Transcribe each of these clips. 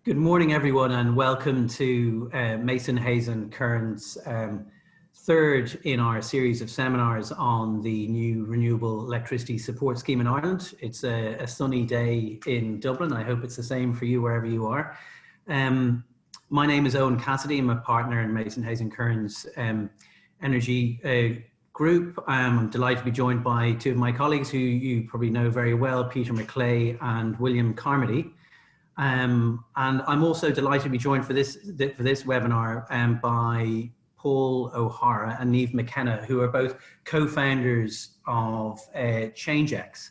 Good morning, everyone, and welcome to Mason, Hayes and Curran's third in our series of seminars on the new Renewable Electricity Support Scheme in Ireland. It's a sunny day in Dublin. I hope it's the same for you wherever you are. My name is Eoin Cassidy. I'm a partner in Mason, Hayes and Curran's energy group. I'm delighted to be joined by two of my colleagues who you probably know very well, Peter McLay and William Carmody. And I'm also delighted to be joined for this webinar by Paul O'Hara and Niamh McKenna, who are both co-founders of ChangeX.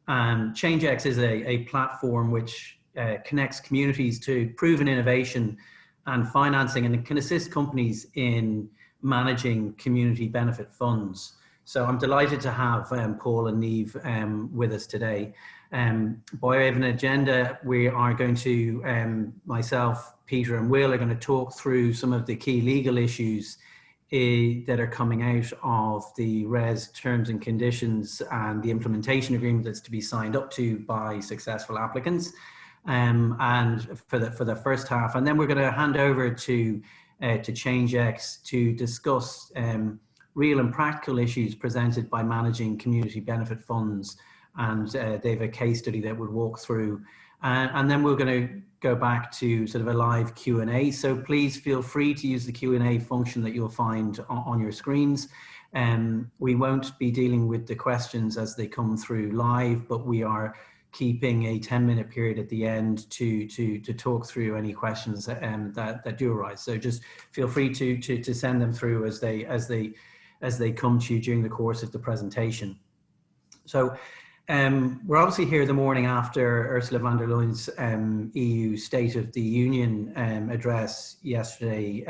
ChangeX is a platform which connects communities to proven innovation and financing, and it can assist companies in managing community benefit funds. So I'm delighted to have Paul and Niamh with us today. By way of an agenda, we are going to, myself, Peter and Will are going to talk through some of the key legal issues that are coming out of the RESS terms and conditions and the implementation agreement that's to be signed up to by successful applicants, and for the first half. And then we're going to hand over to ChangeX to discuss real and practical issues presented by managing community benefit funds. And they have a case study that we'll walk through. And then we're going to go back to sort of a live Q&A. So please feel free to use the Q&A function that you'll find on your screens. We won't be dealing with the questions as they come through live, but we are keeping a 10-minute period at the end to talk through any questions that do arise. So just feel free to send them through as they come to you during the course of the presentation. So we're obviously here the morning after Ursula von der Leyen's EU State of the Union address yesterday,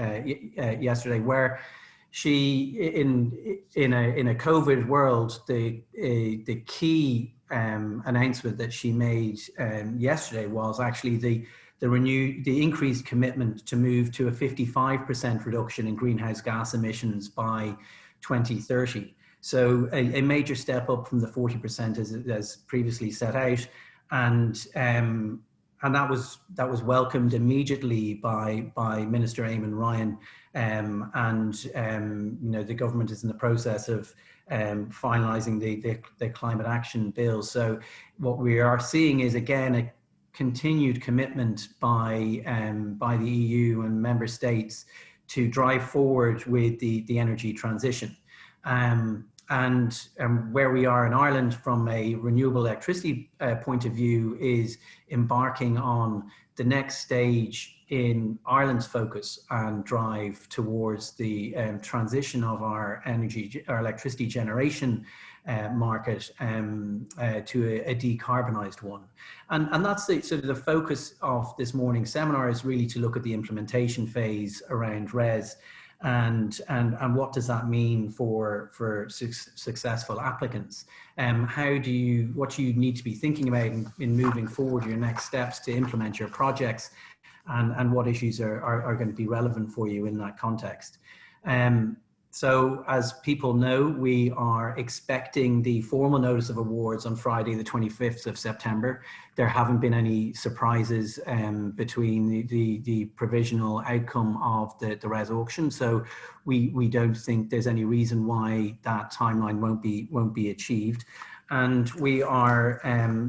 where she, in a COVID world, the key announcement that she made yesterday was actually the increased commitment to move to a 55% reduction in greenhouse gas emissions by 2030. So a major step up from the 40% as previously set out, and that was welcomed immediately by Minister Eoin Ryan, and you know, the government is in the process of finalising the climate action bill. So what we are seeing is again a continued commitment by the EU and member states to drive forward with the energy transition. And where we are in Ireland from a renewable electricity point of view is embarking on the next stage in Ireland's focus and drive towards the transition of our electricity generation market to a decarbonised one. And that's sort of the focus of this morning's seminar, is really to look at the implementation phase around RESS. And what does that mean for successful applicants? What do you need to be thinking about in moving forward your next steps to implement your projects, and what issues are going to be relevant for you in that context? So as people know, we are expecting the formal notice of awards on Friday, the 25th of September. There haven't been any surprises between the provisional outcome of the RESS auction. So we don't think there's any reason why that timeline won't be achieved. And we are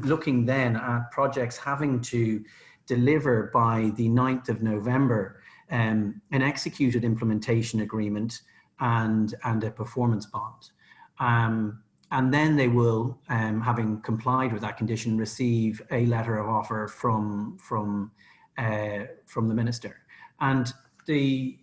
looking then at projects having to deliver by the 9th of November an executed implementation agreement and a performance bond. And then they will, having complied with that condition, receive a letter of offer from the minister. And I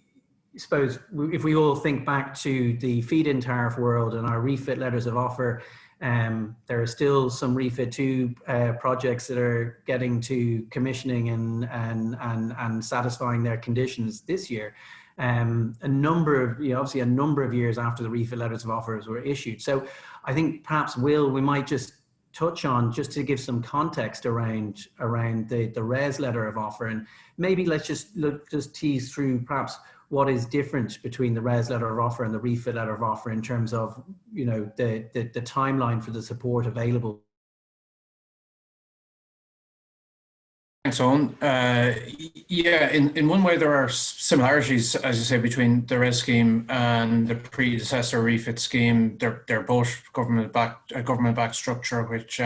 suppose if we all think back to the feed-in tariff world and our refit letters of offer, there are still some refit 2 projects that are getting to commissioning and satisfying their conditions this year. A number of years after the refit letters of offers were issued. So I think perhaps, Will, we might just touch on, just to give some context around the RESS letter of offer, and maybe let's just tease through perhaps what is different between the RESS letter of offer and the refit letter of offer in terms of, you know, the timeline for the support available Thanks, Eoin. Yeah, in one way there are similarities, as you say, between the RESS scheme and the predecessor refit scheme. They're both government-backed structure, which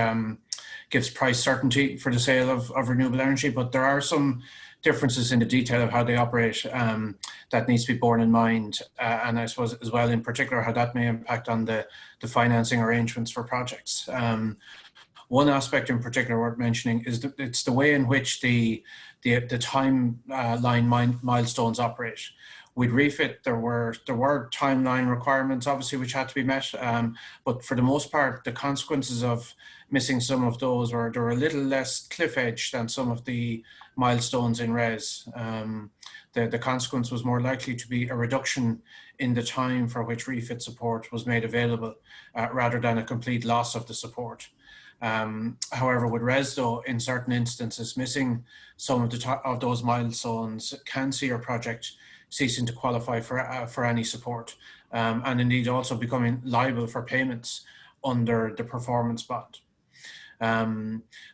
gives price certainty for the sale of renewable energy. But there are some differences in the detail of how they operate that needs to be borne in mind, and I suppose as well, in particular, how that may impact on the financing arrangements for projects. One aspect in particular worth mentioning is that it's the way in which the timeline milestones operate. With refit, there were timeline requirements, obviously, which had to be met, but for the most part, the consequences of missing some of those there were a little less cliff edge than some of the milestones in RES. The consequence was more likely to be a reduction in the time for which refit support was made available, rather than a complete loss of the support. However, with RES, though, in certain instances, missing some of those milestones can see your project ceasing to qualify for any support, and indeed also becoming liable for payments under the performance bond.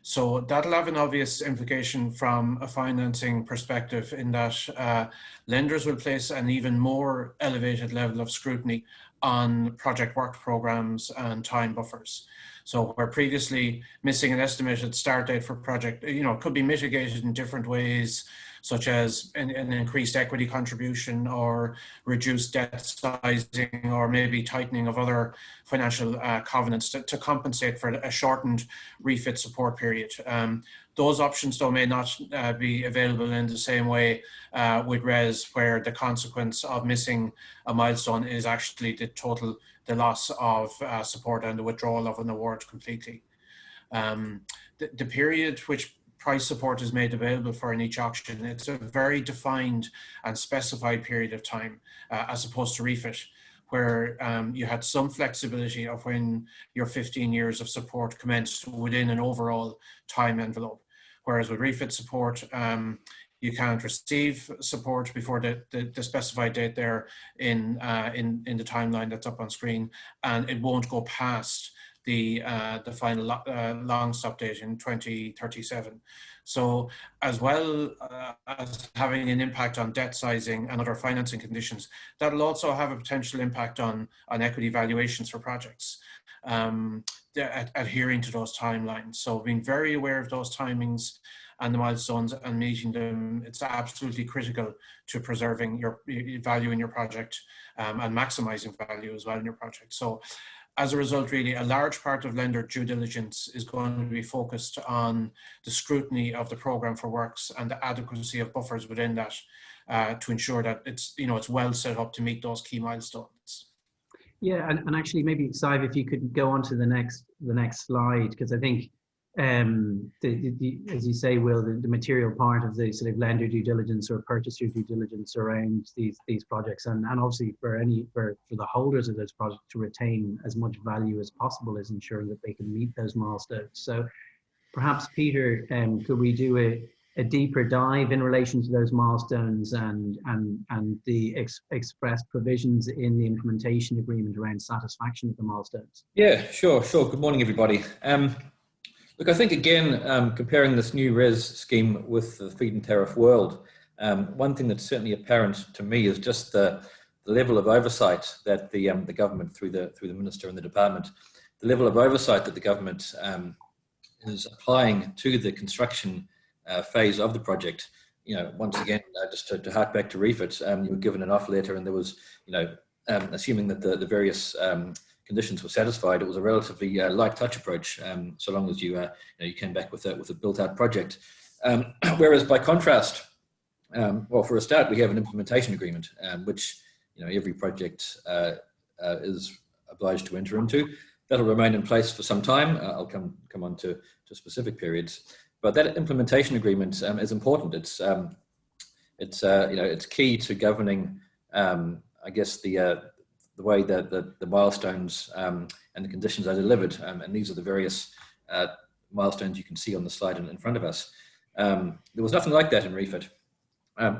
So that'll have an obvious implication from a financing perspective, in that lenders will place an even more elevated level of scrutiny on project work programs and time buffers. So where previously missing an estimated start date for project, could be mitigated in different ways, such as an increased equity contribution or reduced debt sizing, or maybe tightening of other financial covenants to compensate for a shortened refit support period. Those options, though, may not be available in the same way with RES, where the consequence of missing a milestone is actually the loss of support and the withdrawal of an award completely. The period which price support is made available for in each auction, it's a very defined and specified period of time, as opposed to refit, where you had some flexibility of when your 15 years of support commenced within an overall time envelope. Whereas with refit support, you can't receive support before the specified date there in the timeline that's up on screen, and it won't go past the final long stop date in 2037. So as well as having an impact on debt sizing and other financing conditions, that'll also have a potential impact on equity valuations for projects, adhering to those timelines. So being very aware of those timings and the milestones and meeting them, it's absolutely critical to preserving your value in your project, and maximizing value as well in your project. So as a result, really, a large part of lender due diligence is going to be focused on the scrutiny of the program for works and the adequacy of buffers within that, to ensure that it's well set up to meet those key milestones. Yeah, and actually, maybe Sive, if you could go on to the next slide, because I think, as you say, Will, the material part of the sort of lender due diligence or purchaser due diligence around these projects, and obviously for the holders of those projects to retain as much value as possible, is ensuring that they can meet those milestones. So perhaps, Peter, could we do a deeper dive in relation to those milestones and the expressed provisions in the implementation agreement around satisfaction of the milestones? Yeah, sure. Good morning, everybody. Look, I think, again, comparing this new RES scheme with the feed-in tariff world, one thing that's certainly apparent to me is just the level of oversight that the government, through the minister and the department, the level of oversight that the government is applying to the construction phase of the project. Once again, just to hark back to refit, you were given an offer letter, and there was, assuming that the various conditions were satisfied, it was a relatively light touch approach, so long as you came back with a built-out project. Whereas by contrast, well, for a start, we have an implementation agreement, which every project is obliged to enter into. That'll remain in place for some time. I'll come on to specific periods, but that implementation agreement is important. It's key to governing, I guess, the way that the milestones and the conditions are delivered, and these are the various milestones you can see on the slide in front of us. There was nothing like that in refit.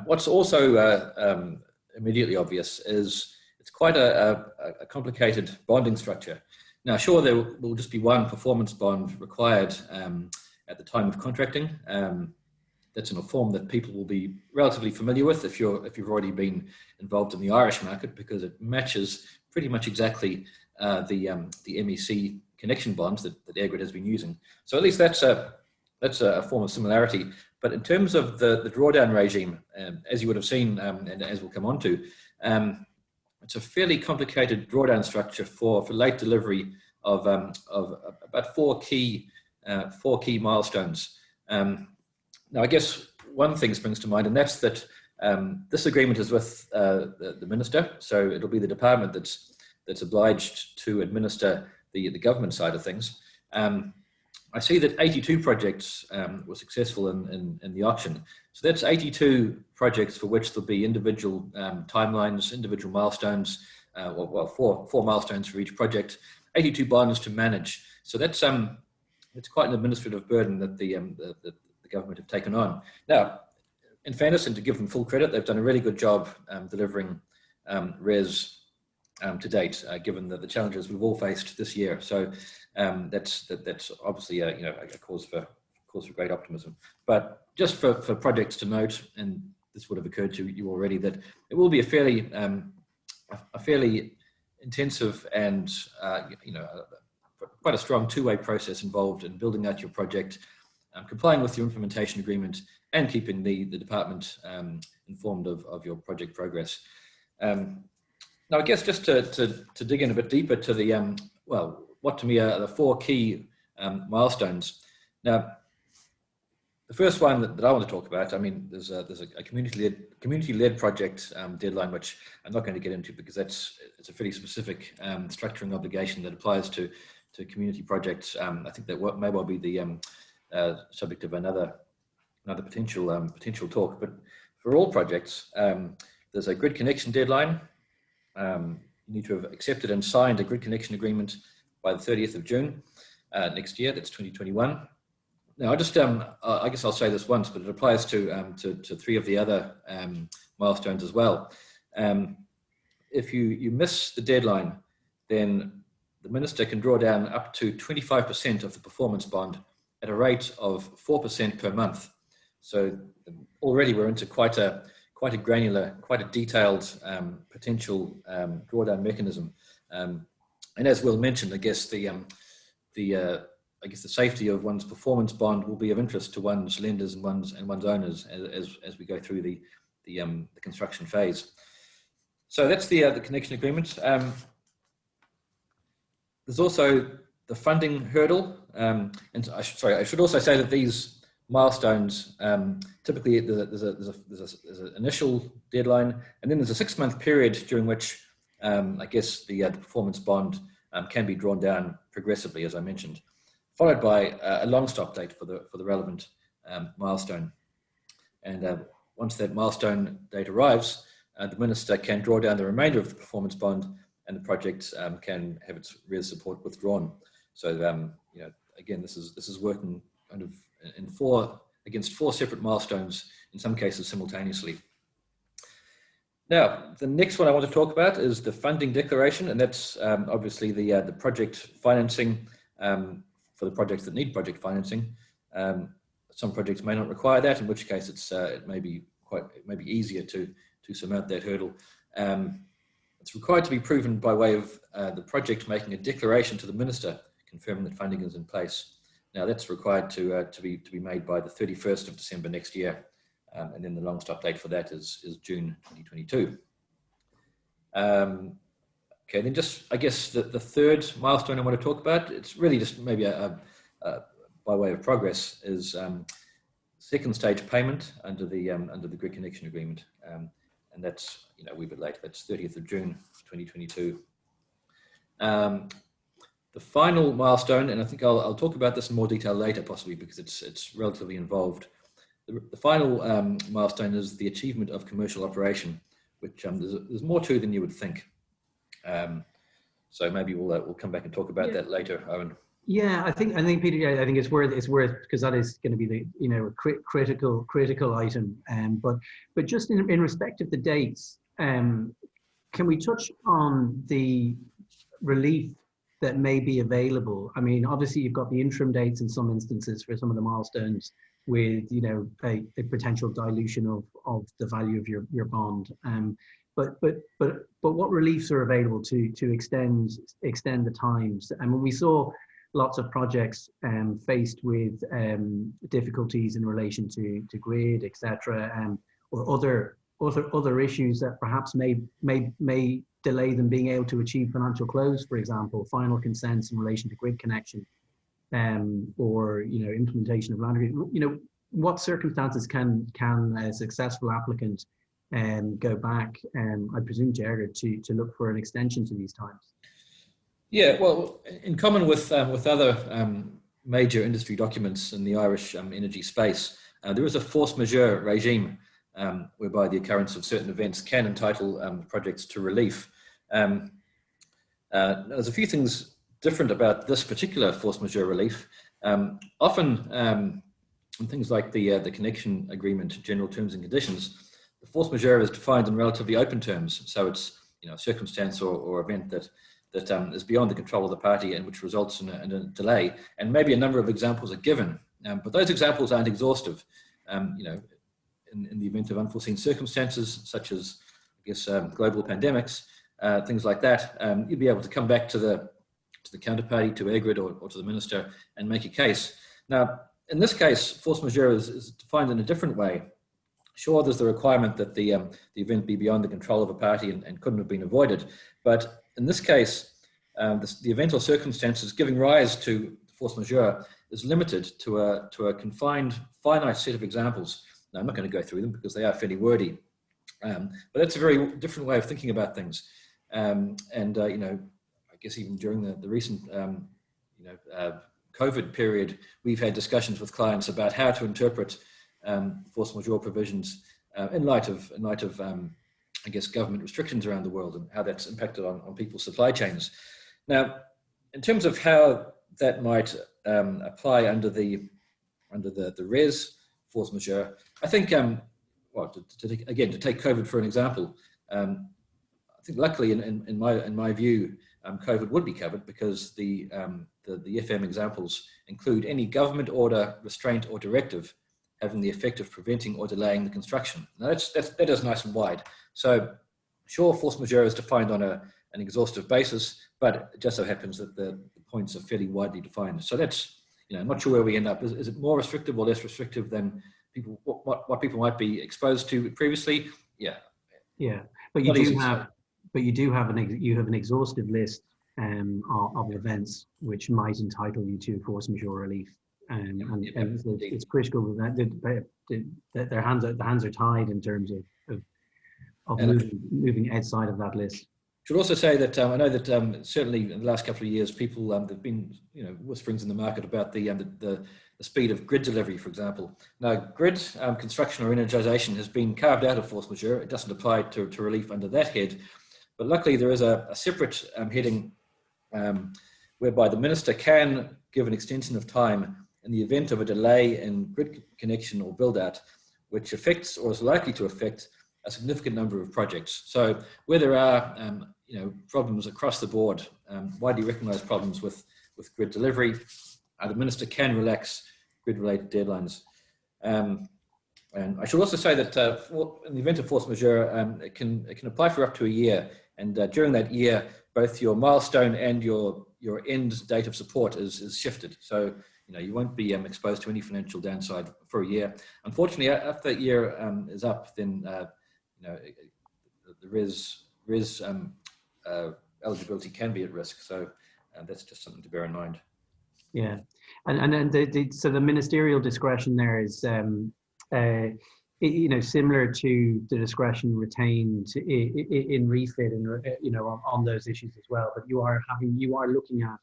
What's also immediately obvious is it's quite a complicated bonding structure. Now, sure, there will just be one performance bond required at the time of contracting, that's in a form that people will be relatively familiar with if you've already been involved in the Irish market, because it matches pretty much exactly the MEC connection bonds that EirGrid has been using. So at least that's a form of similarity. But in terms of the drawdown regime, as you would have seen, and as we'll come on to, it's a fairly complicated drawdown structure for late delivery of about four key milestones. Now, I guess one thing springs to mind, and that's that this agreement is with the minister, so it'll be the department that's obliged to administer the government side of things. I see that 82 projects were successful in the auction. So that's 82 projects for which there'll be individual timelines, individual milestones, well, four milestones for each project, 82 bonds to manage. So that's quite an administrative burden that the government have taken on. Now, in fairness, and to give them full credit, they've done a really good job delivering RES to date, given the challenges we've all faced this year. So that's obviously a cause for great optimism. But just for projects to note, and this would have occurred to you already, that it will be a fairly intensive and quite a strong two-way process involved in building out your project, complying with your implementation agreement, and keeping the department informed of your project progress. Now, I guess just to dig in a bit deeper to the what to me are the four key milestones. Now, the first one that I want to talk about, I mean, there's a community-led project deadline, which I'm not going to get into because it's a pretty specific structuring obligation that applies to community projects. I think that may well be the subject of another potential talk. But for all projects, there's a grid connection deadline. You need to have accepted and signed a grid connection agreement by the 30th of June next year. That's 2021. Now, I guess I'll say this once, but it applies to three of the other milestones as well. If you miss the deadline, then the minister can draw down up to 25% of the performance bond at a rate of 4% per month. So already we're into quite a granular, quite a detailed potential drawdown mechanism. And as Will mentioned, I guess the safety of one's performance bond will be of interest to one's lenders and one's owners as we go through the construction phase. So that's the connection agreement. There's also the funding hurdle, and I should also say that these milestones typically there's an initial deadline, and then there's a 6-month period during which I guess the performance bond can be drawn down progressively, as I mentioned, followed by a long stop date for the relevant milestone. And once that milestone date arrives, the minister can draw down the remainder of the performance bond, and the project can have its RES support withdrawn. So again, this is working kind of against four separate milestones, in some cases simultaneously. Now, the next one I want to talk about is the funding declaration, and that's obviously the project financing for the projects that need project financing. Some projects may not require that, in which case it may be easier to surmount that hurdle. It's required to be proven by way of the project making a declaration to the minister confirming that funding is in place. Now, that's required to be made by the 31st of December next year, and then the long stop date for that is June 2022. Okay, then just I guess the third milestone I want to talk about, it's really just maybe by way of progress, is second stage payment under the grid connection agreement, and that's a wee bit later. That's 30th of June 2022. The final milestone, and I think I'll talk about this in more detail later, possibly because it's relatively involved. The final milestone is the achievement of commercial operation, which there's more to than you would think. So maybe we'll come back and talk about that later, Eoin. Yeah, I think Peter, I think it's worth because that is going to be the critical item. But just in respect of the dates, can we touch on the relief that may be available? I mean, obviously you've got the interim dates in some instances for some of the milestones with a potential dilution of the value of your bond. But what reliefs are available to extend the times? And when we saw lots of projects faced with difficulties in relation to grid, etc., or other issues that perhaps may delay them being able to achieve financial close, for example, final consents in relation to grid connection, or implementation of land agreement. What circumstances can a successful applicant go back, I presume, to EirGrid to look for an extension to these times? Yeah, well, in common with other major industry documents in the Irish energy space, there is a force majeure regime whereby the occurrence of certain events can entitle projects to relief. There's a few things different about this particular force majeure relief. Often, in things like the connection agreement, general terms and conditions, the force majeure is defined in relatively open terms. So it's a circumstance or event that is beyond the control of the party and which results in a delay. And maybe a number of examples are given, but those examples aren't exhaustive. In the event of unforeseen circumstances, such as, I guess, global pandemics, things like that, you'd be able to come back to the counterparty, to EirGrid or to the minister, and make a case. Now, in this case, force majeure is defined in a different way. Sure, there's the requirement that the event be beyond the control of a party and couldn't have been avoided, but in this case, the event or circumstances giving rise to force majeure is limited to a confined, finite set of examples. Now, I'm not going to go through them because they are fairly wordy, but that's a very different way of thinking about things. I guess even during the recent COVID period, we've had discussions with clients about how to interpret force majeure provisions in light of I guess, government restrictions around the world and how that's impacted on people's supply chains. Now, in terms of how that might apply under the RES force majeure, I think, to take COVID for an example, I think luckily in my view, COVID would be covered because the FM examples include any government order, restraint or directive having the effect of preventing or delaying the construction. Now that is nice and wide. So sure, force majeure is defined on an exhaustive basis, but it just so happens that the points are fairly widely defined. So that's, I'm not sure where we end up. Is it more restrictive or less restrictive than what people might be exposed to previously? Yeah. Yeah, but you do have an exhaustive list of events which might entitle you to force majeure relief. It's critical that their hands are tied in terms of moving outside of that list. Should also say that I know that certainly in the last couple of years, people there've been whisperings in the market about the speed of grid delivery, for example. Now, grid construction or energisation has been carved out of force majeure. It doesn't apply to relief under that head, but luckily there is a separate heading whereby the minister can give an extension of time in the event of a delay in grid connection or build out, which affects or is likely to affect a significant number of projects. So where there are problems across the board, widely recognised problems with grid delivery, the minister can relax grid-related deadlines. And I should also say that in the event of force majeure, it can apply for up to a year, and during that year, both your milestone and your end date of support is shifted. So you won't be exposed to any financial downside for a year. Unfortunately, after that year is up, then the RES eligibility can be at risk. So that's just something to bear in mind. Yeah, and then so the ministerial discretion there is similar to the discretion retained in refit and on those issues as well. But you are looking at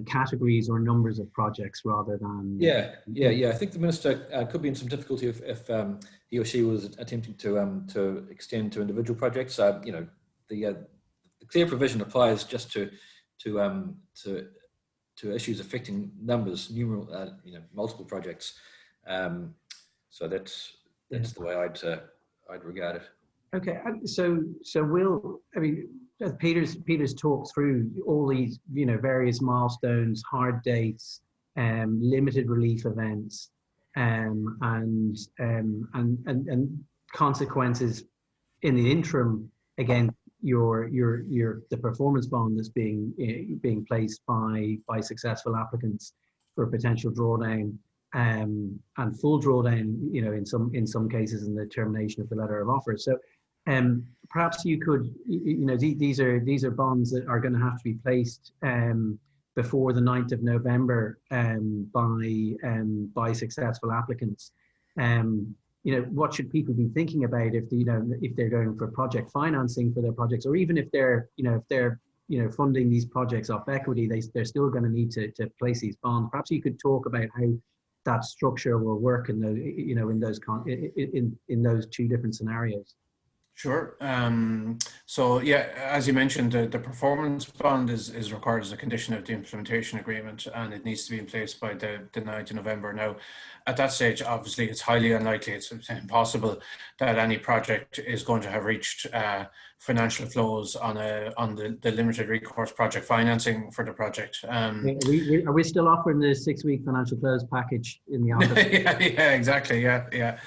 categories or numbers of projects rather than yeah. I think the minister could be in some difficulty if he or she was attempting to extend to individual projects. The clear provision applies just to issues affecting numbers, multiple projects. So that's the way I'd regard it. Okay, so as Peter's talked through all these various milestones, hard dates, limited relief events. and consequences in the interim against the performance bond that's being placed by successful applicants for potential drawdown, and full drawdown, in some cases, in the termination of the letter of offer. So perhaps you could, these are bonds that are going to have to be placed before the 9th of November by successful applicants. What should people be thinking about if they're going for project financing for their projects, or even if they're funding these projects off equity, they're still going to need to place these bonds. Perhaps you could talk about how that structure will work in those two different scenarios. Sure. So yeah, as you mentioned, the performance bond is required as a condition of the implementation agreement, and it needs to be in place by the 9th of November. Now, at that stage, obviously, it's highly unlikely, it's impossible that any project is going to have reached financial flows on the limited recourse project financing for the project. Are we still offering the 6-week financial close package in the office? yeah, exactly. Yeah.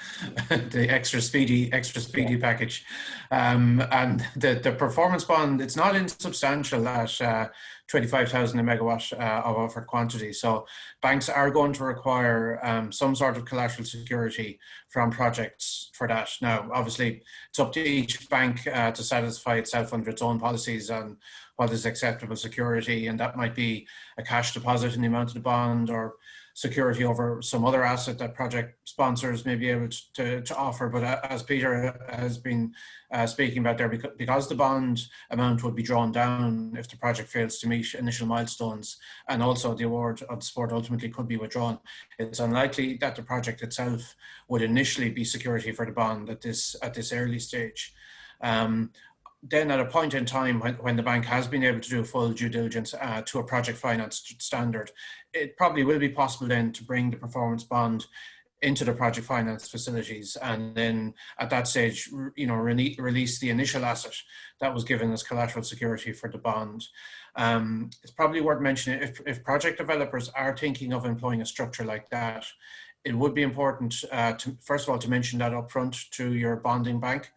The extra speedy package. And the performance bond, it's not insubstantial at 25,000 a megawatt of offered quantity. So banks are going to require some sort of collateral security from projects for that. Now, obviously, it's up to each bank to satisfy itself under its own policies on what is acceptable security, and that might be a cash deposit in the amount of the bond, or security over some other asset that project sponsors may be able to offer. But as Peter has been speaking about there, because the bond amount would be drawn down if the project fails to meet initial milestones, and also the award of the support ultimately could be withdrawn, it's unlikely that the project itself would initially be security for the bond at this early stage. Then at a point in time when the bank has been able to do full due diligence to a project finance standard, it probably will be possible then to bring the performance bond into the project finance facilities, and then at that stage, release the initial asset that was given as collateral security for the bond. It's probably worth mentioning, if project developers are thinking of employing a structure like that, it would be important first of all to mention that upfront to your bonding bank.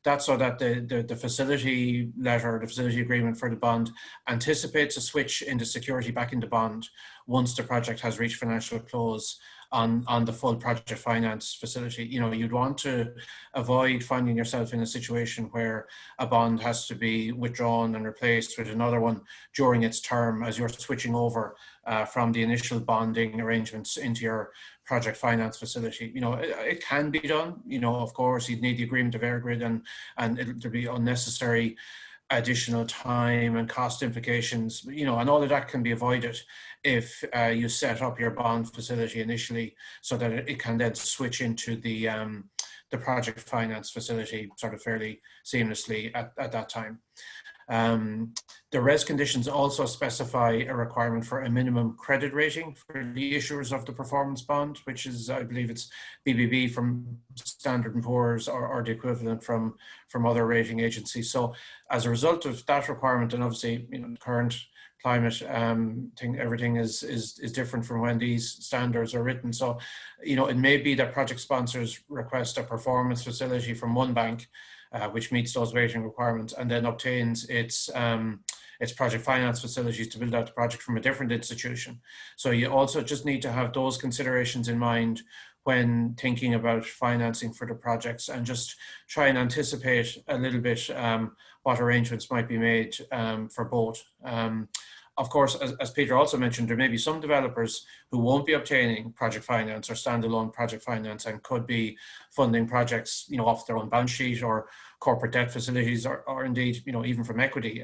That's so that the facility letter, the facility agreement for the bond anticipates a switch into security back into bond once the project has reached financial close on the full project finance facility. You'd want to avoid finding yourself in a situation where a bond has to be withdrawn and replaced with another one during its term as you're switching over from the initial bonding arrangements into your project finance facility. It can be done. Of course, you'd need the agreement of EirGrid, and there'd be unnecessary additional time and cost implications, and all of that can be avoided if you set up your bond facility initially so that it can then switch into the project finance facility sort of fairly seamlessly at that time. The RESS conditions also specify a requirement for a minimum credit rating for the issuers of the performance bond, which is, I believe it's BBB from Standard & Poor's or the equivalent from other rating agencies. So as a result of that requirement, and obviously, the current climate everything is different from when these standards are written. So, it may be that project sponsors request a performance facility from one bank, which meets those rating requirements, and then obtains its project finance facilities to build out the project from a different institution. So you also just need to have those considerations in mind when thinking about financing for the projects, and just try and anticipate a little bit what arrangements might be made for both. Of course, as Peter also mentioned, there may be some developers who won't be obtaining project finance or standalone project finance, and could be funding projects, off their own balance sheet or corporate debt facilities, or indeed, even from equity.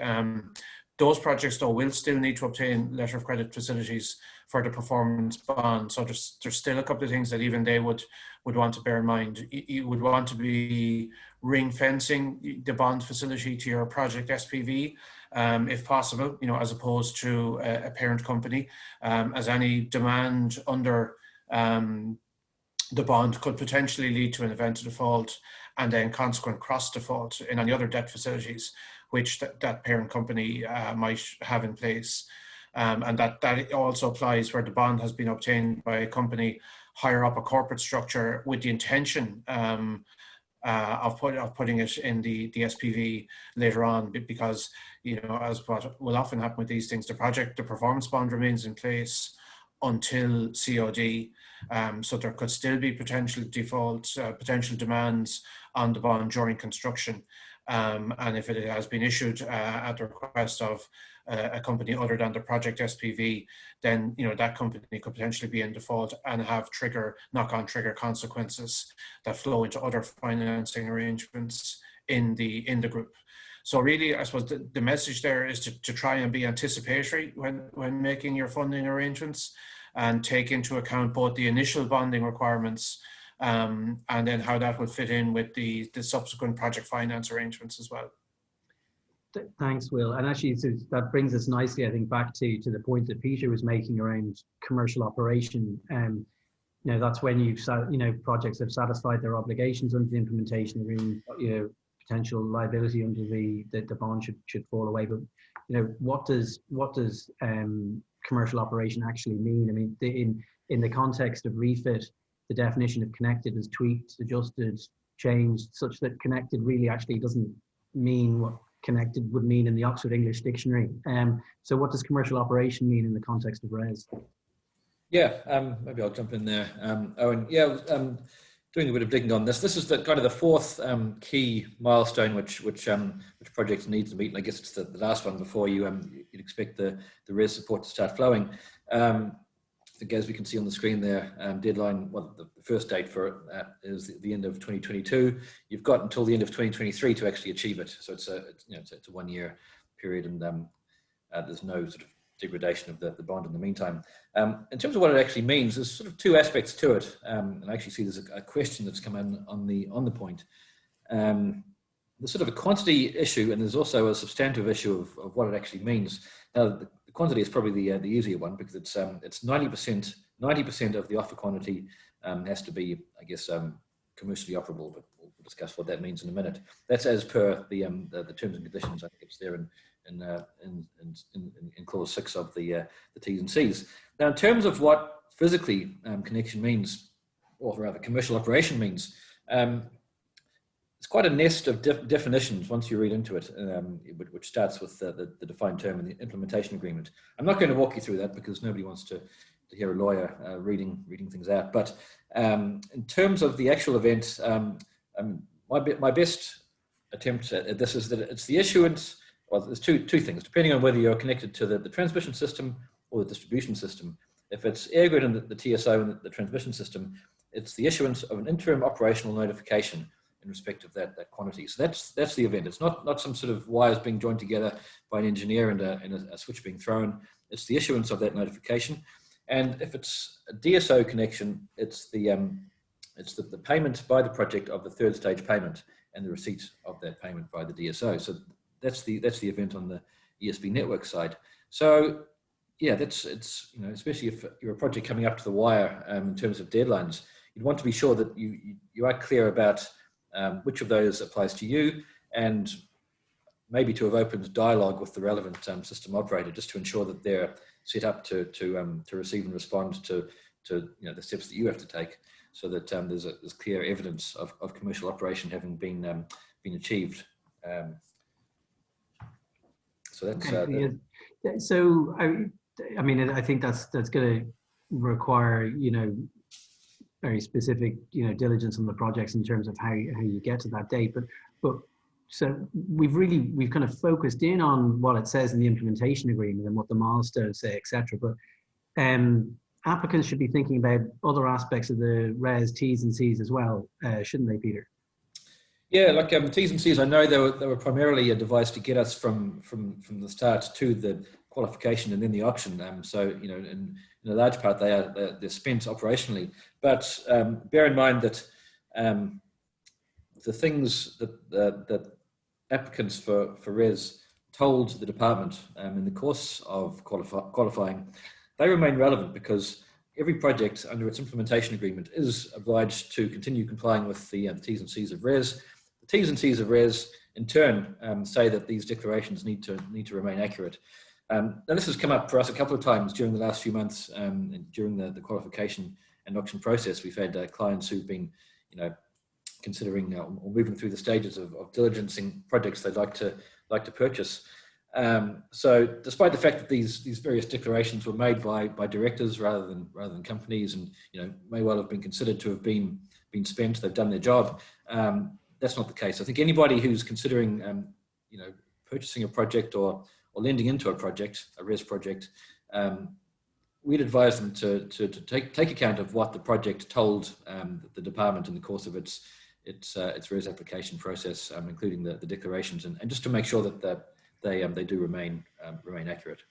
Those projects, though, will still need to obtain letter of credit facilities for the performance bond. So there's still a couple of things that even they would want to bear in mind. You would want to be ring fencing the bond facility to your project SPV, if possible, as opposed to a parent company, as any demand under the bond could potentially lead to an event of default and then consequent cross default in any other debt facilities which that parent company might have in place. and that also applies where the bond has been obtained by a company higher up a corporate structure with the intention of putting it in the SPV later on, because, you know, as what will often happen with these things, the performance bond remains in place until COD, so there could still be potential defaults, potential demands on the bond during construction, and if it has been issued at the request of a company other than the project SPV, then, you know, that company could potentially be in default and have knock-on trigger consequences that flow into other financing arrangements in the group. So really, I suppose the message there is to try and be anticipatory when making your funding arrangements, and take into account both the initial bonding requirements and then how that would fit in with the subsequent project finance arrangements as well. Thanks, Will. And actually, so that brings us nicely, I think, back to the point that Peter was making around commercial operation. You know, that's when projects have satisfied their obligations under the implementation agreement. You know, potential liability under the bond should fall away. But, you know, what does commercial operation actually mean? I mean, in the context of refit, the definition of connected is tweaked, adjusted, changed, such that connected really actually doesn't mean what connected would mean in the Oxford English Dictionary. So what does commercial operation mean in the context of RES? Yeah, maybe I'll jump in there. Eoin, yeah, doing a bit of digging on this. This is kind of the fourth key milestone which projects need to meet, and I guess it's the last one before you'd expect the RES support to start flowing. I think, as we can see on the screen there, deadline, well, the first date for it is the end of 2022. You've got until the end of 2023 to actually achieve it. So it's a 1 year period, and there's no sort of degradation of the bond in the meantime. In terms of what it actually means, there's sort of two aspects to it, and I actually see there's a question that's come in on the point. There's sort of a quantity issue, and there's also a substantive issue of what it actually means. Now, the quantity is probably the easier one, because it's 90% of the offer quantity has to be, I guess, commercially operable, but we'll discuss what that means in a minute. That's as per the terms and conditions. I think it's there in clause 6 of the T's and C's. Now, in terms of what physically connection means, or rather commercial operation means, it's quite a nest of definitions once you read into it, which starts with the defined term in the implementation agreement. I'm not going to walk you through that because nobody wants to hear a lawyer reading things out. But in terms of the actual event, my best attempt at this is that it's the issuance. Well, there's two things, depending on whether you're connected to the transmission system or the distribution system. If it's EirGrid and the TSO and the transmission system, it's the issuance of an interim operational notification in respect of that quantity. So that's the event. It's not some sort of wires being joined together by an engineer and a switch being thrown. It's the issuance of that notification. And if it's a DSO connection, it's the payment by the project of the third stage payment and the receipt of that payment by the DSO. So that's the event on the ESB network side. So yeah, it's especially if you're a project coming up to the wire in terms of deadlines, you'd want to be sure that you are clear about which of those applies to you, and maybe to have opened dialogue with the relevant system operator just to ensure that they're set up to receive and respond to the steps that you have to take, so that there's clear evidence of commercial operation having been achieved. So that's so I mean, I think that's going to require very specific diligence on the projects in terms of how you get to that date. But so we've kind of focused in on what it says in the implementation agreement and what the milestones say, etc. But applicants should be thinking about other aspects of the RES T's and C's as well, shouldn't they, Peter? Yeah, like T's and C's, I know they were primarily a device to get us from the start to the qualification and then the auction. So in a large part they're spent operationally. But bear in mind that the things that applicants for RES told the department in the course of qualifying, they remain relevant, because every project under its implementation agreement is obliged to continue complying with the T's and C's of RES. The T's and C's of RES, in turn, say that these declarations need to remain accurate. Now this has come up for us a couple of times during the last few months, and during the qualification and auction process. We've had clients who've been, considering or moving through the stages of diligencing projects they'd like to purchase. So despite the fact that these various declarations were made by directors rather than companies, and may well have been considered to have been spent, they've done their job. That's not the case. I think anybody who's considering purchasing a project or lending into a project, a RES project, we'd advise them to take account of what the project told the department in the course of its RES application process, including the declarations, and just to make sure that they do remain accurate.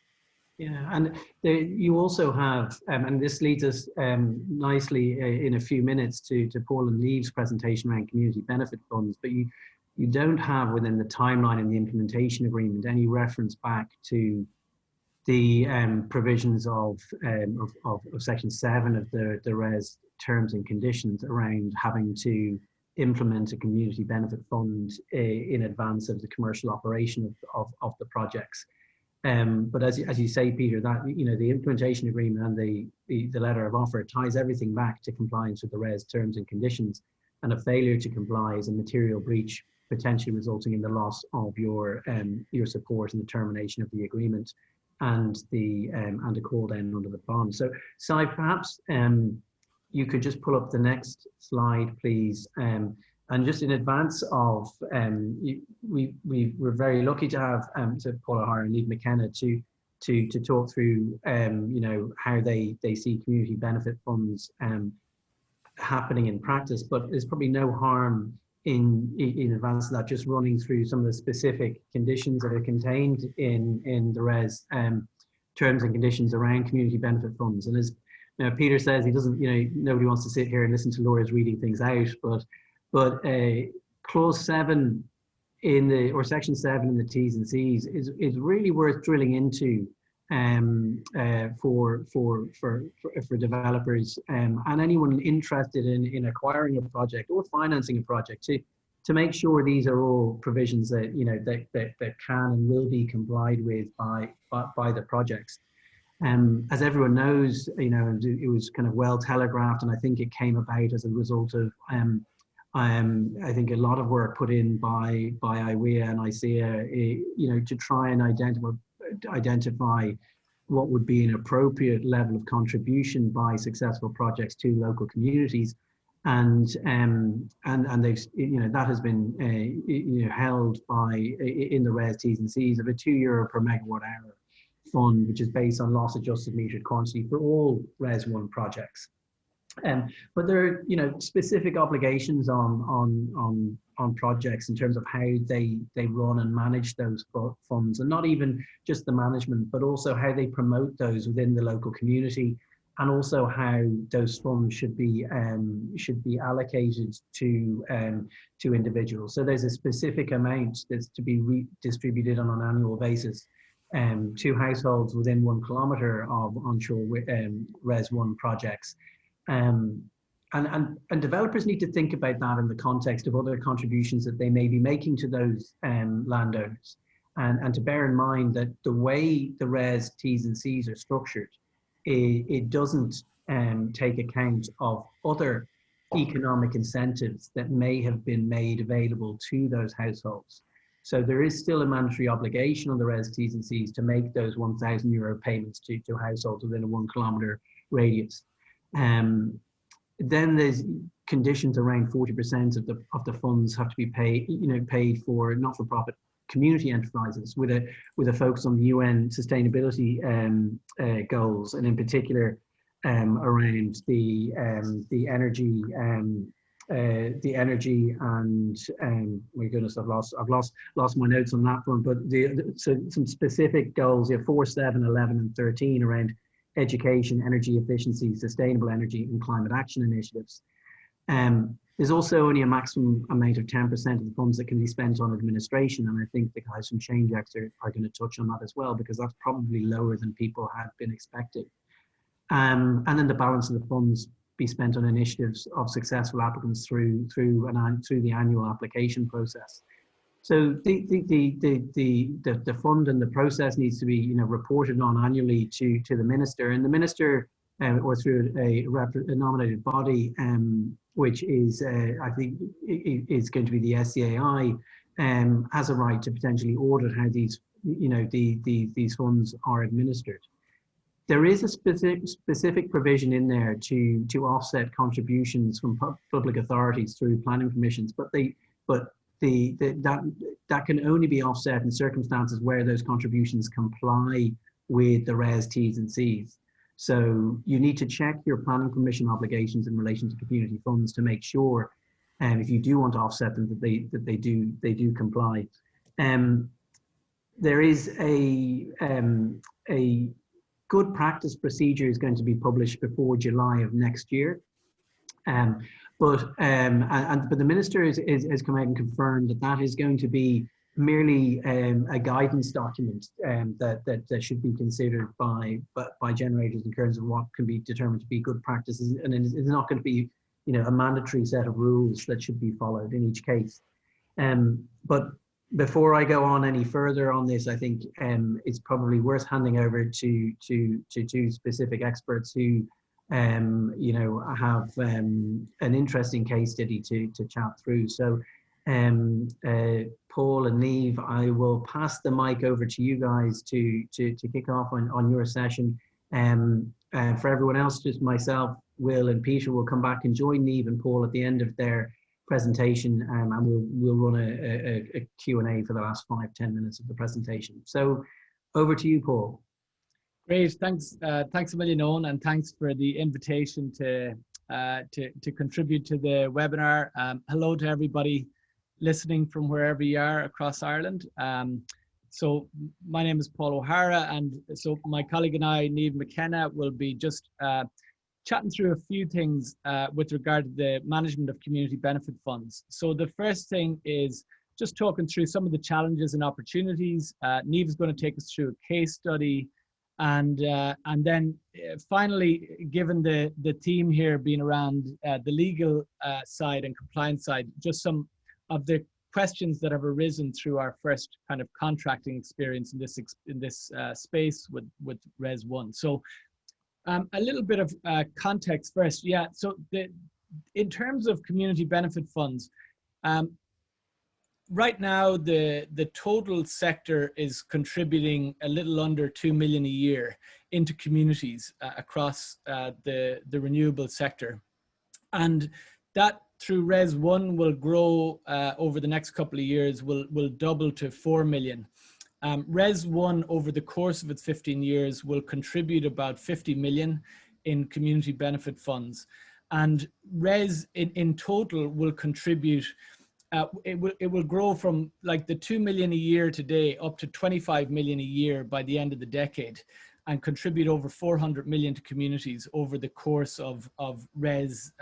Yeah, and you also have, and this leads us nicely in a few minutes to Paul and Lee's presentation around community benefit funds, but you don't have within the timeline in the implementation agreement any reference back to the provisions of Section 7 of the RES terms and conditions around having to implement a community benefit fund in advance of the commercial operation of the projects. But as you say, Peter, that the implementation agreement and the letter of offer ties everything back to compliance with the RES terms and conditions, and a failure to comply is a material breach, potentially resulting in the loss of your support and the termination of the agreement, and a call down under the bond. So, Si, perhaps you could just pull up the next slide, please. And just in advance of, we're very lucky to have to Paul O'Hara and Eve McKenna to talk through how they see community benefit funds happening in practice. But there's probably no harm in advance of that, just running through some of the specific conditions that are contained in the RES terms and conditions around community benefit funds. And as Peter says, he doesn't, nobody wants to sit here and listen to lawyers reading things out, but clause 7 or section 7 in the T's and C's is really worth drilling into for developers and anyone interested in acquiring a project or financing a project to make sure these are all provisions that that can and will be complied with by the projects. As everyone knows, it was kind of well telegraphed, and I think it came about as a result of I think a lot of work put in by IWEA and ICEA, to try and identify what would be an appropriate level of contribution by successful projects to local communities, and they've that has been held by in the RES T's and C's of a €2 per megawatt hour fund, which is based on loss adjusted metered quantity for all RES 1 projects. But there are specific obligations on projects in terms of how they run and manage those funds, and not even just the management, but also how they promote those within the local community, and also how those funds should be allocated to individuals. So there's a specific amount that's to be redistributed on an annual basis to households within 1 kilometre of onshore RES 1 projects. And developers need to think about that in the context of other contributions that they may be making to those landowners, and to bear in mind that the way the RES T's and C's are structured, it doesn't take account of other economic incentives that may have been made available to those households. So there is still a mandatory obligation on the RES T's and C's to make those €1,000 payments to households within a 1 kilometre radius. Then there's conditions around 40% of the funds have to be paid for not-for-profit community enterprises with a focus on the UN sustainability goals, and in particular around the energy and my goodness, I've lost my notes on that one. But so some specific goals, 4, 7, 11, and 13 around education, energy efficiency, sustainable energy, and climate action initiatives. There's also only a maximum amount of 10% of the funds that can be spent on administration, and I think the guys from ChangeX are going to touch on that as well, because that's probably lower than people had been expecting. And then the balance of the funds be spent on initiatives of successful applicants through the annual application process. So the fund and the process needs to be reported on annually to the minister, and the minister or through a nominated body, which is I think is going to be the SCAI, has a right to potentially audit how these these funds are administered. There is a specific provision in there to offset contributions from public authorities through planning permissions, but that can only be offset in circumstances where those contributions comply with the RES T's and C's. So you need to check your planning permission obligations in relation to community funds to make sure, if you do want to offset them, that they do comply. There is a good practice procedure is going to be published before July of next year. But the minister has come out and confirmed that is going to be merely a guidance document that should be considered by generators in terms of what can be determined to be good practices, and it's not going to be a mandatory set of rules that should be followed in each case. But before I go on any further on this, I think it's probably worth handing over to two specific experts who have an interesting case study to chat through. So Paul and Niamh, I will pass the mic over to you guys to kick off on your session. For everyone else, just myself, Will and Peter will come back and join Niamh and Paul at the end of their presentation, and we'll run a Q&A for the last 5-10 minutes of the presentation. So over to you, Paul. Great, thanks a million, Eoin, and thanks for the invitation to contribute to the webinar. Hello to everybody listening from wherever you are across Ireland. So my name is Paul O'Hara, and so my colleague and I, Niamh McKenna, will be just chatting through a few things with regard to the management of community benefit funds. So the first thing is just talking through some of the challenges and opportunities. Niamh is going to take us through a case study, and then finally, given the theme here being around the legal side and compliance side, just some of the questions that have arisen through our first kind of contracting experience in this space with Res 1. So a little bit of context first. Yeah, so in terms of community benefit funds, right now the total sector is contributing a little under 2 million a year into communities across the renewable sector, and that through Res 1 will grow over the next couple of years, will double to 4 million. Res 1 over the course of its 15 years will contribute about 50 million in community benefit funds, and Res in total will contribute, it will grow from like the 2 million a year today up to 25 million a year by the end of the decade, and contribute over 400 million to communities over the course of Res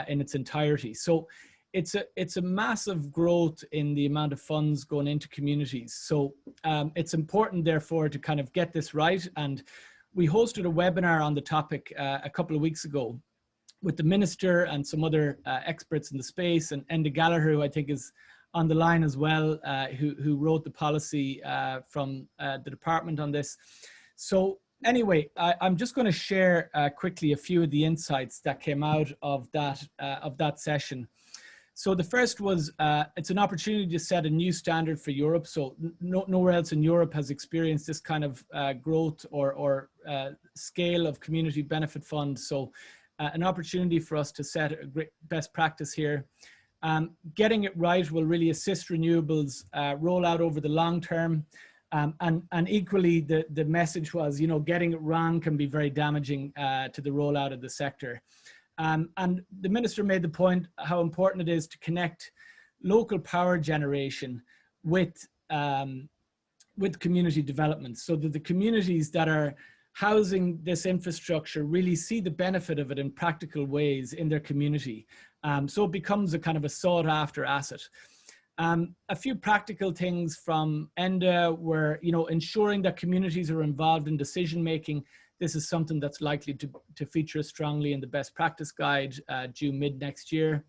in its entirety. So it's a massive growth in the amount of funds going into communities. So it's important, therefore, to kind of get this right. And we hosted a webinar on the topic a couple of weeks ago with the minister and some other experts in the space, and Enda Gallagher, who I think is on the line as well, who wrote the policy from the department on this. So anyway, I'm just going to share quickly a few of the insights that came out of that session. So the first was, it's an opportunity to set a new standard for Europe. So nowhere else in Europe has experienced this kind of growth or scale of community benefit funds. So an opportunity for us to set a great best practice here. Getting it right will really assist renewables roll out over the long term. And equally, the message was, getting it wrong can be very damaging to the rollout of the sector. And the minister made the point how important it is to connect local power generation with community development, so that the communities that are housing this infrastructure really see the benefit of it in practical ways in their community. So it becomes a kind of a sought after asset. A few practical things from Enda were, ensuring that communities are involved in decision making. This is something that's likely to feature strongly in the best practice guide due mid next year.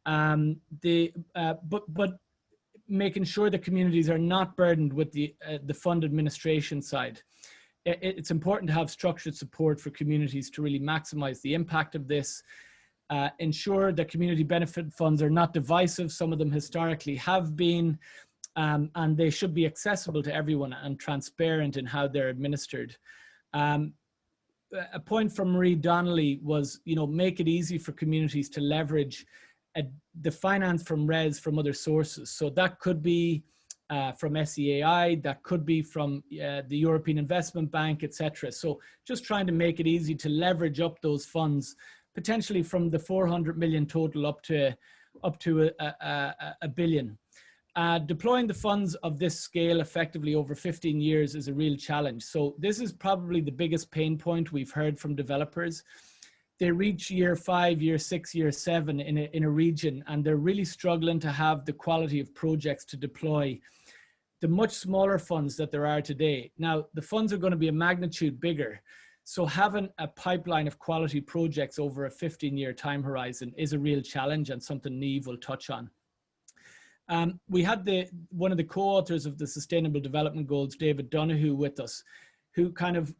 But making sure that communities are not burdened with the fund administration side. It's important to have structured support for communities to really maximize the impact of this. Ensure that community benefit funds are not divisive. Some of them historically have been, and they should be accessible to everyone and transparent in how they're administered. A point from Marie Donnelly was, make it easy for communities to leverage the finance from RES from other sources. So that could be from SEAI, that could be from the European Investment Bank, etc. So just trying to make it easy to leverage up those funds, potentially from the 400 million total up to a billion. Deploying the funds of this scale effectively over 15 years is a real challenge. So this is probably the biggest pain point we've heard from developers. They reach year 5, year 6, year 7 in a region, and they're really struggling to have the quality of projects to deploy the much smaller funds that there are today. Now, the funds are going to be a magnitude bigger. So having a pipeline of quality projects over a 15-year time horizon is a real challenge, and something Niamh will touch on. We had one of the co-authors of the Sustainable Development Goals, David Donoghue, with us, who kind of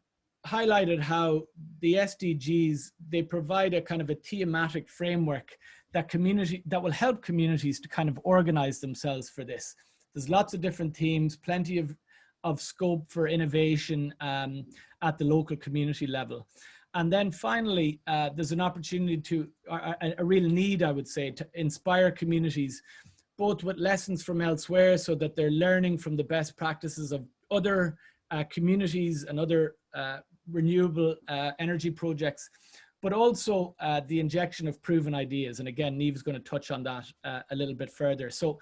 highlighted how the SDGs, they provide a kind of a thematic framework that will help communities to kind of organize themselves for this. There's lots of different themes, plenty of scope for innovation at the local community level. And then finally, there's an opportunity a real need, I would say, to inspire communities, both with lessons from elsewhere so that they're learning from the best practices of other communities and other renewable energy projects, but also the injection of proven ideas. And again, Niamh is going to touch on that a little bit further. So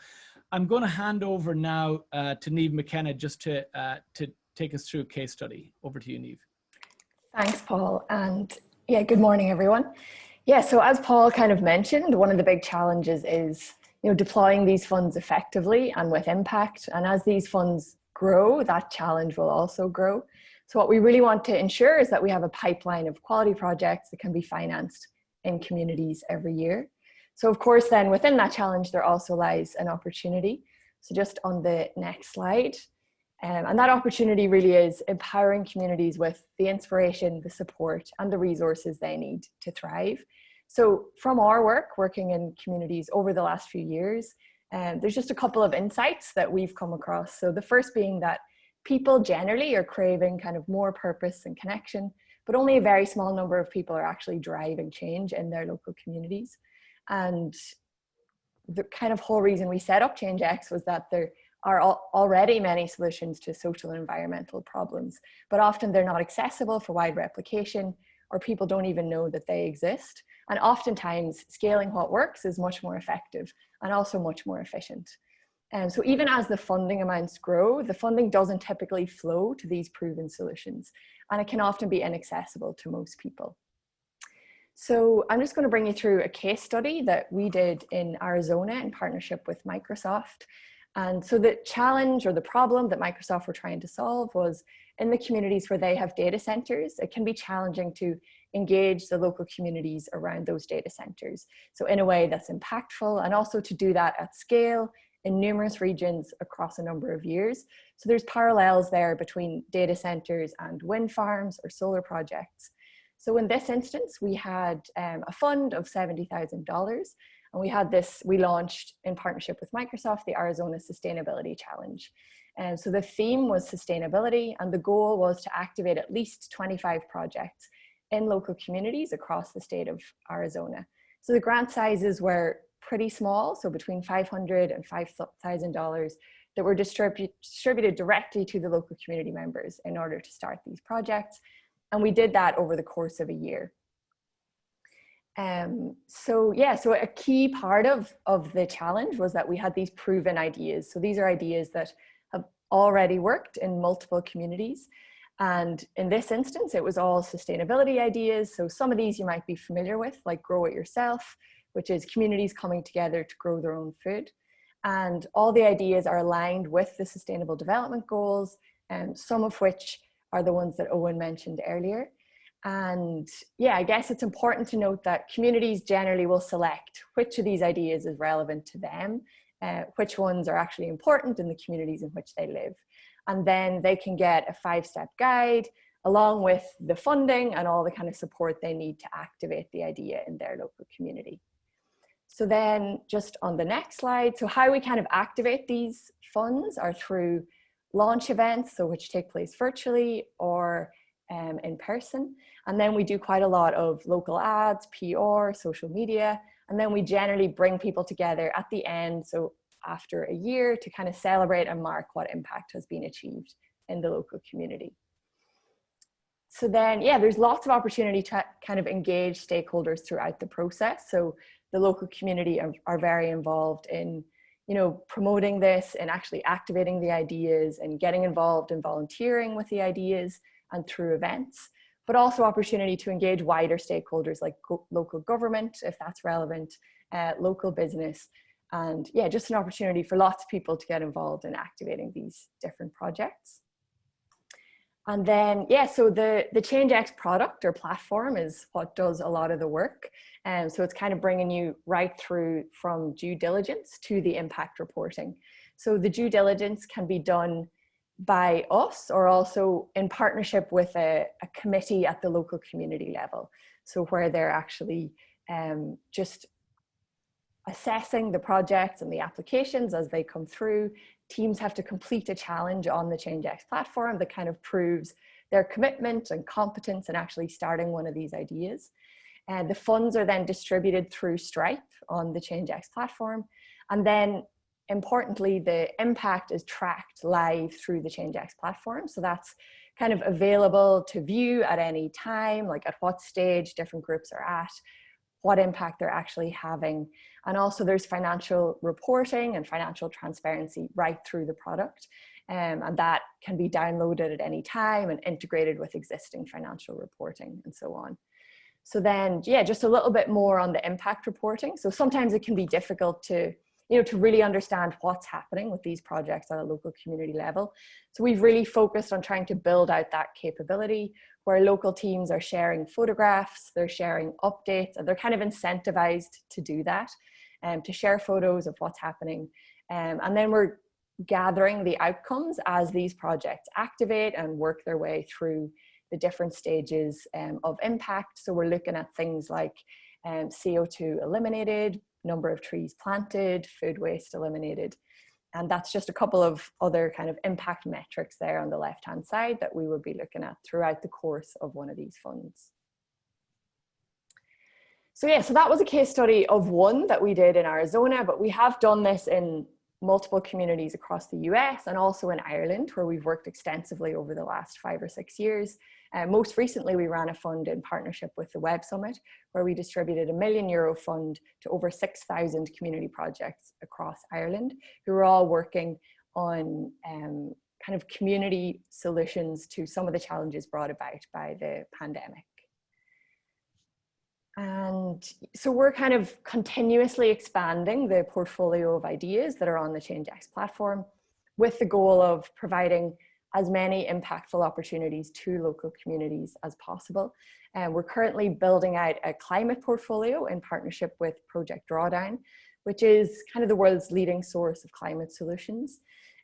I'm going to hand over now to Niamh McKenna just to take us through a case study. Over to you, Niamh. Thanks, Paul. And yeah, good morning, everyone. Yeah, so as Paul kind of mentioned, one of the big challenges is deploying these funds effectively and with impact. And as these funds grow, that challenge will also grow. So what we really want to ensure is that we have a pipeline of quality projects that can be financed in communities every year. So of course, then within that challenge, there also lies an opportunity. So just on the next slide. And that opportunity really is empowering communities with the inspiration, the support, and the resources they need to thrive. So from our work, working in communities over the last few years, there's just a couple of insights that we've come across. So the first being that people generally are craving kind of more purpose and connection, but only a very small number of people are actually driving change in their local communities. And the kind of whole reason we set up ChangeX was that there are already many solutions to social and environmental problems, but often they're not accessible for wide replication, or people don't even know that they exist. And oftentimes scaling what works is much more effective and also much more efficient. And so even as the funding amounts grow, the funding doesn't typically flow to these proven solutions, and it can often be inaccessible to most people. So I'm just going to bring you through a case study that we did in Arizona in partnership with Microsoft. And so the challenge or the problem that Microsoft were trying to solve was in the communities where they have data centers, it can be challenging to engage the local communities around those data centers. So in a way that's impactful, and also to do that at scale in numerous regions across a number of years. So there's parallels there between data centers and wind farms or solar projects. So in this instance, we had a fund of $70,000. And we launched in partnership with Microsoft, the Arizona Sustainability Challenge. And so the theme was sustainability, and the goal was to activate at least 25 projects in local communities across the state of Arizona. So the grant sizes were pretty small, so between $500 and $5,000 that were distributed directly to the local community members in order to start these projects. And we did that over the course of a year. So a key part of the challenge was that we had these proven ideas. So these are ideas that have already worked in multiple communities. And in this instance, it was all sustainability ideas. So some of these you might be familiar with, like Grow It Yourself, which is communities coming together to grow their own food. And all the ideas are aligned with the Sustainable Development Goals, and some of which are the ones that Eoin mentioned earlier. And yeah, I guess it's important to note that communities generally will select which of these ideas is relevant to them which ones are actually important in the communities in which they live. And then they can get a 5-step guide along with the funding and all the kind of support they need to activate the idea in their local community. So then just on the next slide, so how we kind of activate these funds are through launch events, so which take place virtually or in person. And then we do quite a lot of local ads, PR, social media, and then we generally bring people together at the end, so after a year, to kind of celebrate and mark what impact has been achieved in the local community. So then, yeah, there's lots of opportunity to kind of engage stakeholders throughout the process. So the local community are very involved in, you know, promoting this and actually activating the ideas and getting involved in volunteering with the ideas and through events, but also opportunity to engage wider stakeholders like local government, if that's relevant, local business, and yeah, just an opportunity for lots of people to get involved in activating these different projects. And then, yeah, so the ChangeX product or platform is what does a lot of the work. And so it's kind of bringing you right through from due diligence to the impact reporting. So the due diligence can be done by us or also in partnership with a committee at the local community level. So where they're actually just assessing the projects and the applications as they come through. Teams have to complete a challenge on the ChangeX platform that kind of proves their commitment and competence in actually starting one of these ideas. And the funds are then distributed through Stripe on the ChangeX platform. And then importantly, the impact is tracked live through the ChangeX platform. So that's kind of available to view at any time, like at what stage different groups are at, what impact they're actually having. And also there's financial reporting and financial transparency right through the product. And that can be downloaded at any time and integrated with existing financial reporting and so on. So then, yeah, just a little bit more on the impact reporting. So sometimes it can be difficult to, you know, to really understand what's happening with these projects at a local community level. So we've really focused on trying to build out that capability where local teams are sharing photographs, they're sharing updates, and they're kind of incentivized to do that, to share photos of what's happening. And then we're gathering the outcomes as these projects activate and work their way through the different stages of impact. So we're looking at things like CO2 eliminated, number of trees planted, food waste eliminated. And that's just a couple of other kind of impact metrics there on the left-hand side that we will be looking at throughout the course of one of these funds. So yeah, so that was a case study of one that we did in Arizona, but we have done this in multiple communities across the US and also in Ireland, where we've worked extensively over the last 5 or 6 years. Most recently, we ran a fund in partnership with the Web Summit, where we distributed €1 million fund to over 6,000 community projects across Ireland, who are all working on kind of community solutions to some of the challenges brought about by the pandemic. And so we're kind of continuously expanding the portfolio of ideas that are on the ChangeX platform with the goal of providing as many impactful opportunities to local communities as possible. And we're currently building out a climate portfolio in partnership with Project Drawdown, which is kind of the world's leading source of climate solutions.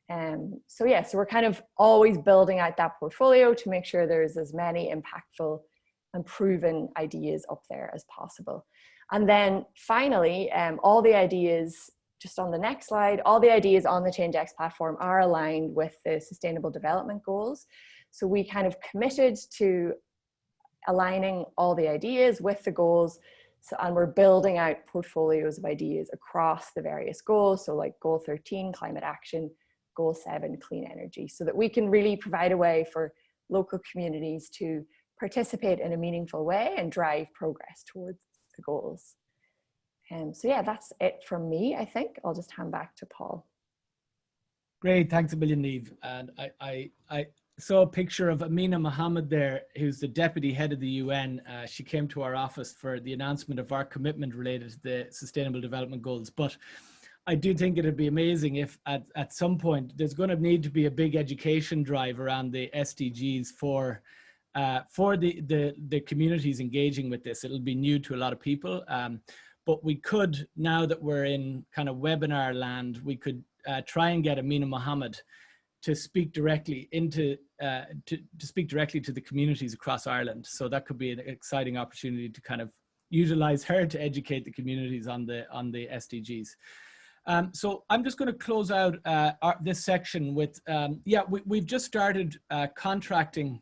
So yeah, so we're kind of always building out that portfolio to make sure there's as many impactful and proven ideas up there as possible. And then finally, all the ideas, just on the next slide, all the ideas on the ChangeX platform are aligned with the Sustainable Development Goals. So we kind of committed to aligning all the ideas with the goals. So, and we're building out portfolios of ideas across the various goals. So like Goal 13, climate action, Goal 7, clean energy, so that we can really provide a way for local communities to participate in a meaningful way and drive progress towards the goals. So yeah, that's it from me, I think. I'll just hand back to Paul. Great, thanks a million, Niamh. And I saw a picture of Amina Mohammed there, who's the deputy head of the UN. She came to our office for the announcement of our commitment related to the Sustainable Development Goals. But I do think it'd be amazing if at some point there's going to need to be a big education drive around the SDGs for the communities engaging with this. It'll be new to a lot of people. But we could, now that we're in kind of webinar land, we could try and get Amina Mohammed to speak directly into to speak directly to the communities across Ireland. So that could be an exciting opportunity to kind of utilize her to educate the communities on the SDGs. So I'm just going to close out this section with, we've just started contracting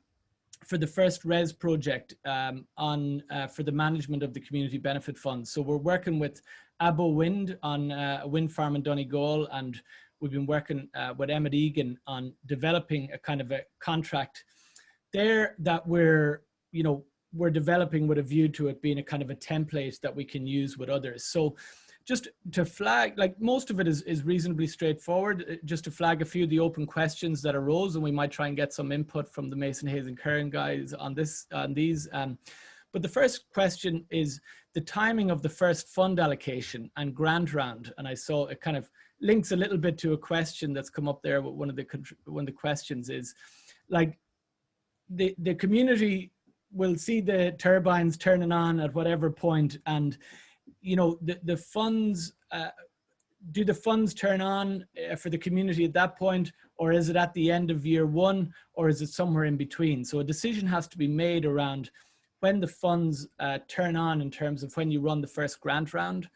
for the first RES project for the management of the community benefit funds. So we're working with Abo Wind on a wind farm in Donegal, and we've been working with Emmett Egan on developing a kind of a contract there that we're developing with a view to it being a kind of a template that we can use with others. So just to flag, like most of it is reasonably straightforward, just to flag a few of the open questions that arose, and we might try and get some input from the Mason, Hayes and Curran guys on these. But the first question is the timing of the first fund allocation and grant round. And I saw it kind of links a little bit to a question that's come up there. But one of the questions is, like, the community will see the turbines turning on at whatever point, and the funds, do the funds turn on for the community at that point, or is it at the end of year one, or is it somewhere in between? So a decision has to be made around when the funds turn on in terms of when you run the first grant round.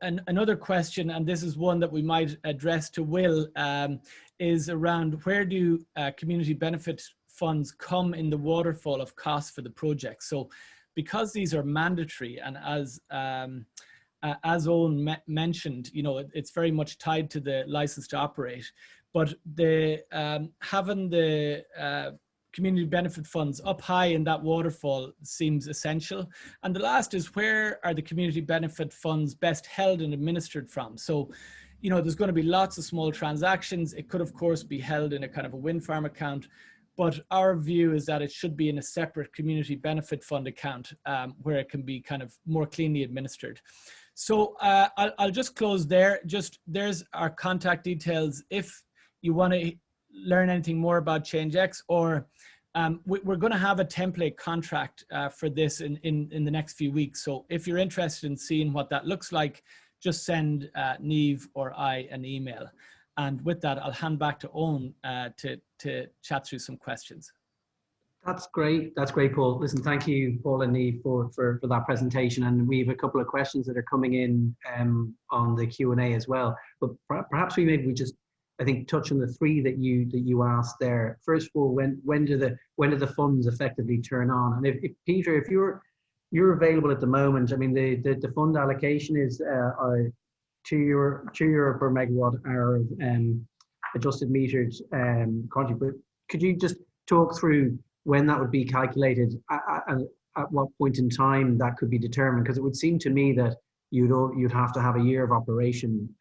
Another question, and this is one that we might address to Will, is around where do community benefit funds come in the waterfall of costs for the project? So because these are mandatory, and as Eoin mentioned, it's very much tied to the license to operate, but having the community benefit funds up high in that waterfall seems essential. And the last is, where are the community benefit funds best held and administered from? So, there's going to be lots of small transactions. It could, of course, be held in a kind of a wind farm account, but our view is that it should be in a separate community benefit fund account where it can be kind of more cleanly administered. So I'll just close there. There's our contact details if you want to learn anything more about ChangeX, or we're going to have a template contract for this in the next few weeks. So if you're interested in seeing what that looks like, just send Niamh or I an email. And with that, I'll hand back to Eoin to chat through some questions. That's great. That's great, Paul. Listen, thank you, Paul and Niamh, for that presentation. And we have a couple of questions that are coming in on the Q&A as well. But perhaps we just, I think, touch on the three that you asked there. First of all, when do the funds effectively turn on? And if Peter, if you're available at the moment, I mean, the fund allocation is €2 per megawatt hour of adjusted metered contract. But could you just talk through when that would be calculated, at what point in time that could be determined? Because it would seem to me that you'd have to have a year of operation,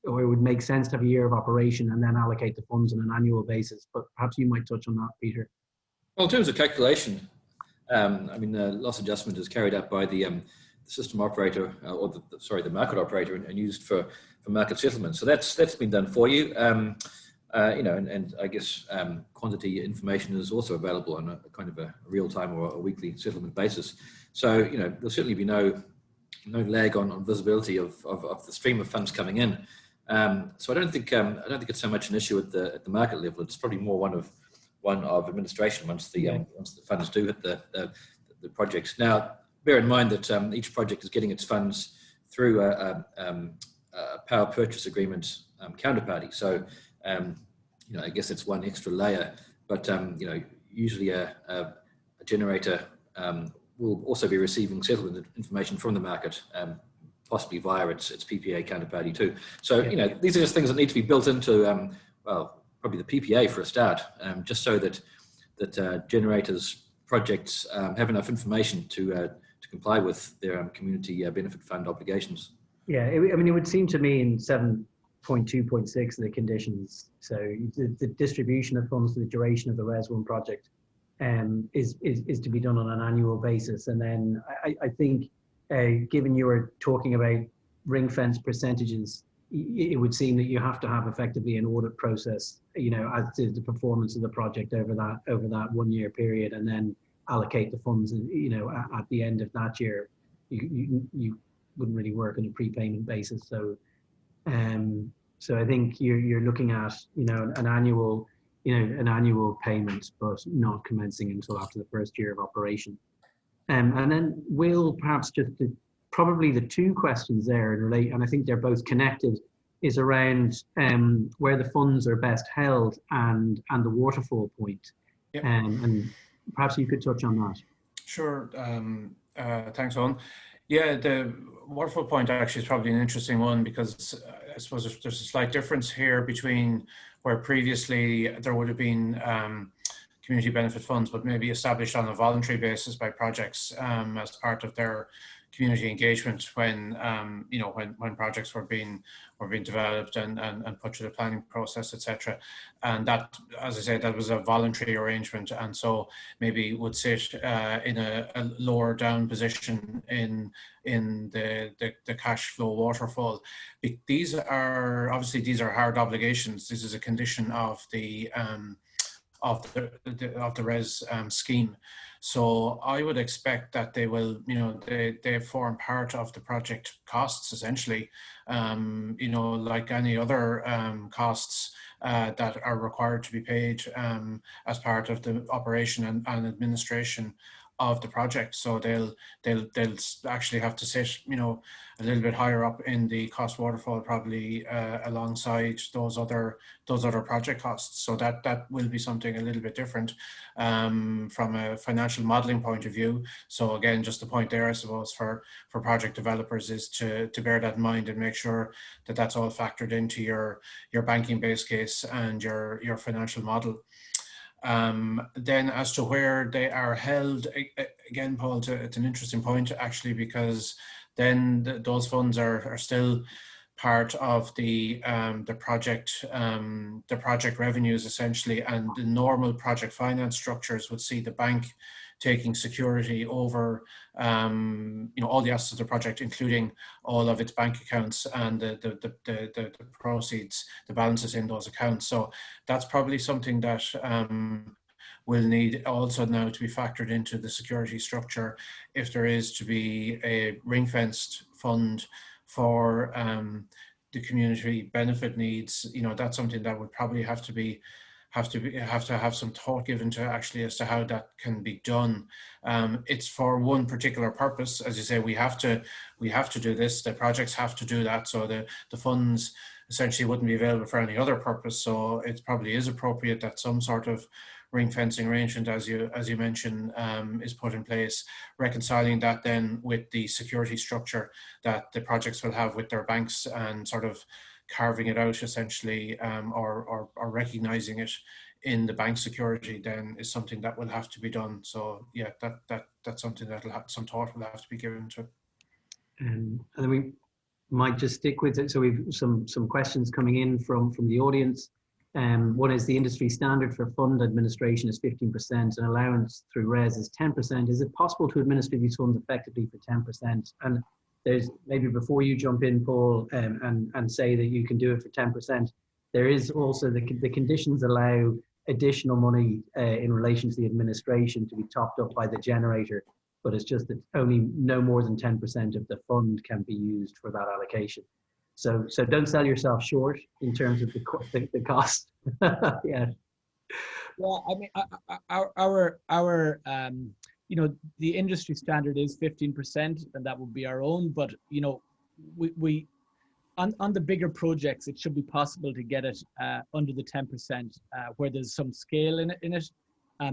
or it would make sense to have a year of operation and then allocate the funds on an annual basis. But perhaps you might touch on that, Peter. Well, in terms of calculation, I mean, the loss adjustment is carried out by the system operator, or the market operator, and used for market settlement. So that's been done for you. And I guess quantity information is also available on a kind of a real-time or a weekly settlement basis. So there'll certainly be no lag on visibility of the stream of funds coming in. So I don't think it's so much an issue at the market level. It's probably more one of administration once the funds do hit the projects. Now, bear in mind that each project is getting its funds through a power purchase agreement counterparty. So I guess it's one extra layer, but usually a generator will also be receiving settlement information from the market, possibly via its PPA counterparty too. So these are just things that need to be built into probably the PPA for a start, just so that generators projects have enough information to comply with their community benefit fund obligations. Yeah, I mean, it would seem to me in 7.2.6 of the conditions, so the distribution of funds for the duration of the RES 1 project is to be done on an annual basis. And then I think, given you were talking about ring fence percentages, it would seem that you have to have effectively an audit process, as to the performance of the project over that 1 year period, and then allocate the funds, at the end of that year. you wouldn't really work on a prepayment basis. So so I think you're looking at an annual payment, but not commencing until after the first year of operation. And then Will, perhaps just probably the two questions there and I think they're both connected, is around where the funds are best held and the waterfall point. Yep. And perhaps you could touch on that. Sure. Thanks, Eoin. Yeah, the waterfall point actually is probably an interesting one, because I suppose there's a slight difference here between where previously there would have been community benefit funds, but maybe established on a voluntary basis by projects as part of their community engagement when when projects were being developed and put through the planning process, etc. And that, as I said, that was a voluntary arrangement, and so maybe would sit in a lower down position in the cash flow waterfall. These are hard obligations. This is a condition of the RES scheme. So I would expect that they will, they form part of the project costs essentially, like any other costs that are required to be paid as part of the operation and administration of the project. So they'll actually have to sit, a little bit higher up in the cost waterfall, probably alongside those other project costs. So that will be something a little bit different from a financial modeling point of view. So again, just the point there, I suppose, for project developers is to bear that in mind and make sure that that's all factored into your banking base case and your financial model. Then as to where they are held, again, Paul, it's an interesting point actually, because then those funds are still part of the project revenues essentially, and the normal project finance structures would see the bank taking security over all the assets of the project, including all of its bank accounts and the proceeds, the balances in those accounts. So that's probably something that will need also now to be factored into the security structure if there is to be a ring-fenced fund for the community benefit needs. That's something that would probably have to have some thought given to actually as to how that can be done. It's for one particular purpose, as you say. We have to do this. The projects have to do that. So the funds essentially wouldn't be available for any other purpose. So it probably is appropriate that some sort of ring fencing arrangement, as you mentioned, is put in place, reconciling that then with the security structure that the projects will have with their banks, and sort of carving it out essentially, or recognizing it in the bank security then is something that will have to be done. So yeah, that's something that some thought will have to be given to. And then we might just stick with it. So we've some questions coming in from the audience. One is, the industry standard for fund administration is 15% and allowance through RES is 10%. Is it possible to administer these funds effectively for 10%? And there's, maybe before you jump in, Paul, and say that you can do it for 10%, there is also the conditions allow additional money in relation to the administration to be topped up by the generator, but it's just that only no more than 10% of the fund can be used for that allocation. So don't sell yourself short in terms of the cost. Yeah. Well, I mean, our the industry standard is 15%, and that would be our own. But we on the bigger projects, it should be possible to get it under the 10%, where there's some scale in it.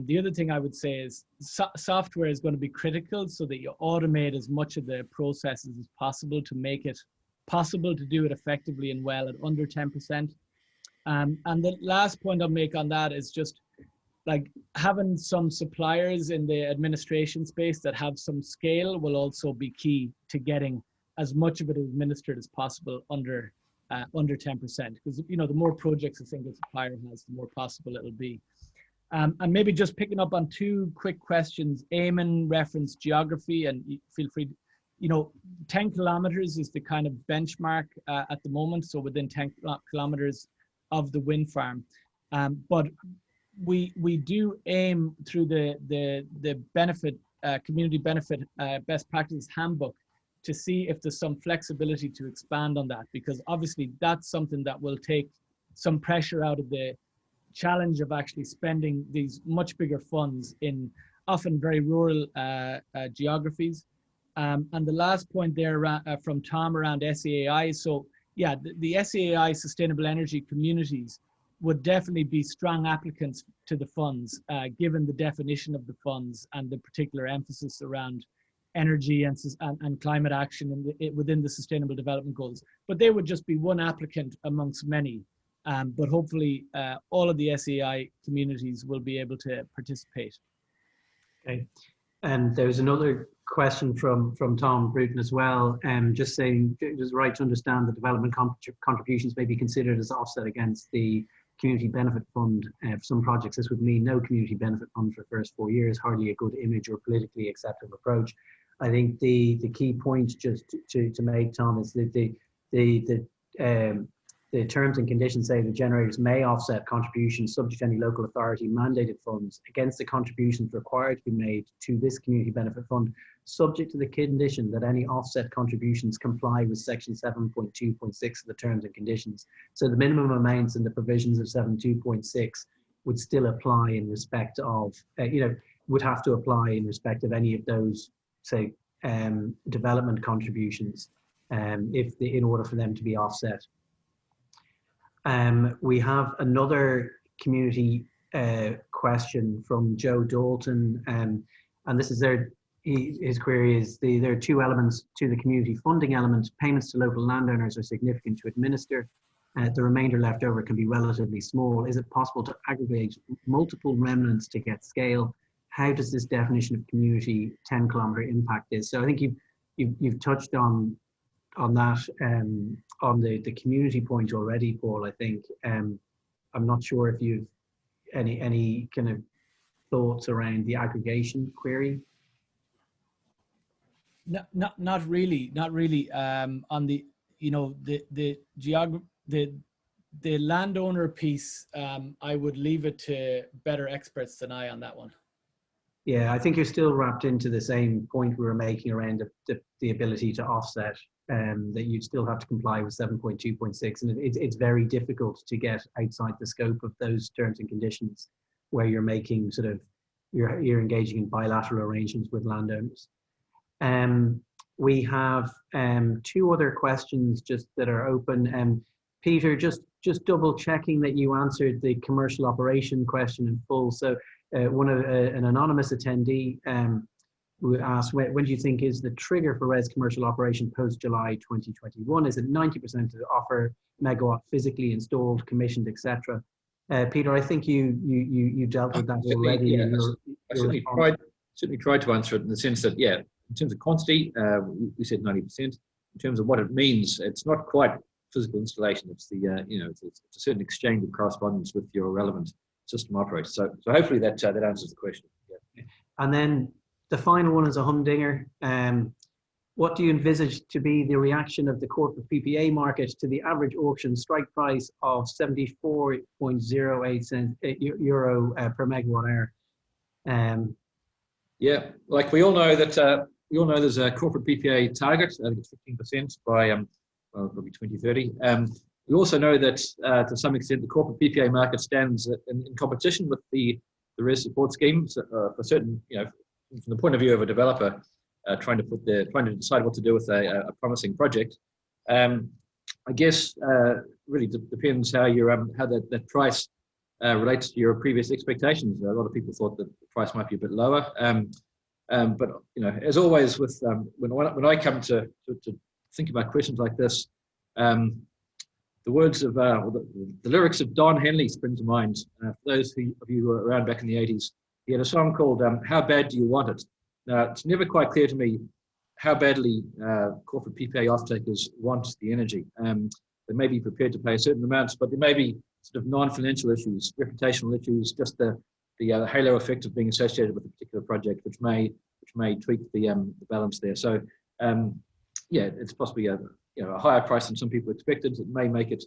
The other thing I would say is software is going to be critical, so that you automate as much of the processes as possible to make it possible to do it effectively and well at under 10%. And the last point I'll make on that is just like having some suppliers in the administration space that have some scale will also be key to getting as much of it administered as possible under 10%. Because the more projects a single supplier has, the more possible it'll be. And maybe just picking up on two quick questions. Eamon referenced geography, and feel free. 10 kilometers is the kind of benchmark at the moment. So within 10 kilometers of the wind farm, but we do aim through the benefit community benefit best practices handbook to see if there's some flexibility to expand on that, because obviously that's something that will take some pressure out of the challenge of actually spending these much bigger funds in often very rural geographies. And the last point there from Tom around SEAI. So yeah, the SEAI sustainable energy communities would definitely be strong applicants to the funds, given the definition of the funds and the particular emphasis around energy and climate action within the Sustainable Development Goals. But they would just be one applicant amongst many. But hopefully all of the SEAI communities will be able to participate. Okay, and there's another question from Tom Bruton as well, just saying it is right to understand that development contributions may be considered as offset against the community benefit fund. For some projects, this would mean no community benefit fund for the first 4 years, hardly a good image or politically acceptable approach. I think the key point just to make, Tom, is that the terms and conditions say the generators may offset contributions subject to any local authority mandated funds against the contributions required to be made to this community benefit fund, subject to the condition that any offset contributions comply with section 7.2.6 of the terms and conditions. So the minimum amounts and the provisions of 7.2.6 would still apply in respect of, would have to apply in respect of any of those, say, development contributions, in order for them to be offset. We have another community question from Joe Dalton, and this is his query is there are two elements to the community funding element. Payments to local landowners are significant to administer. The remainder left over can be relatively small. Is it possible to aggregate multiple remnants to get scale? How does this definition of community 10-kilometre impact this? So I think you've touched on that, on the community point already, Paul. I think I'm not sure if you've any kind of thoughts around the aggregation query. Not really. On the the landowner piece, I would leave it to better experts than I on that one. Yeah, I think you're still wrapped into the same point we were making around the ability to offset, that you'd still have to comply with 7.2.6, and it's very difficult to get outside the scope of those terms and conditions where you're making you're engaging in bilateral arrangements with landowners. We have two other questions just that are open. Peter, just double checking that you answered the commercial operation question in full. So an anonymous attendee who asked, when do you think is the trigger for RES commercial operation post July 2021? Is it 90% to offer megawatt physically installed, commissioned, etc.? Peter, I think you dealt with that already. Yeah, I certainly tried to answer it in the sense that, yeah, in terms of quantity, we said 90%. In terms of what it means, it's not quite physical installation. It's it's a certain exchange of correspondence with your relevant system operator. So hopefully that answers the question. Yeah. And then the final one is a humdinger. What do you envisage to be the reaction of the corporate PPA market to the average auction strike price of 74.08 euro per megawatt hour? Yeah, like we all know that there's a corporate PPA target. I think it's 15% by probably 2030. We also know that to some extent the corporate PPA market stands in competition with the RES support schemes for certain, from the point of view of a developer trying to decide what to do with a promising project. I guess really depends how that price relates to your previous expectations. A lot of people thought that the price might be a bit lower, but as always with when I come to think about questions like this, the words of the lyrics of Don Henley spring to mind. For those of you who were around back in the 80s, he had a song called "How Bad Do You Want It?" Now, it's never quite clear to me how badly corporate PPA off-takers want the energy. They may be prepared to pay certain amounts, but there may be sort of non-financial issues, reputational issues, just the halo effect of being associated with a particular project, which may tweak the balance there. So, yeah, it's possibly a higher price than some people expected. It may make it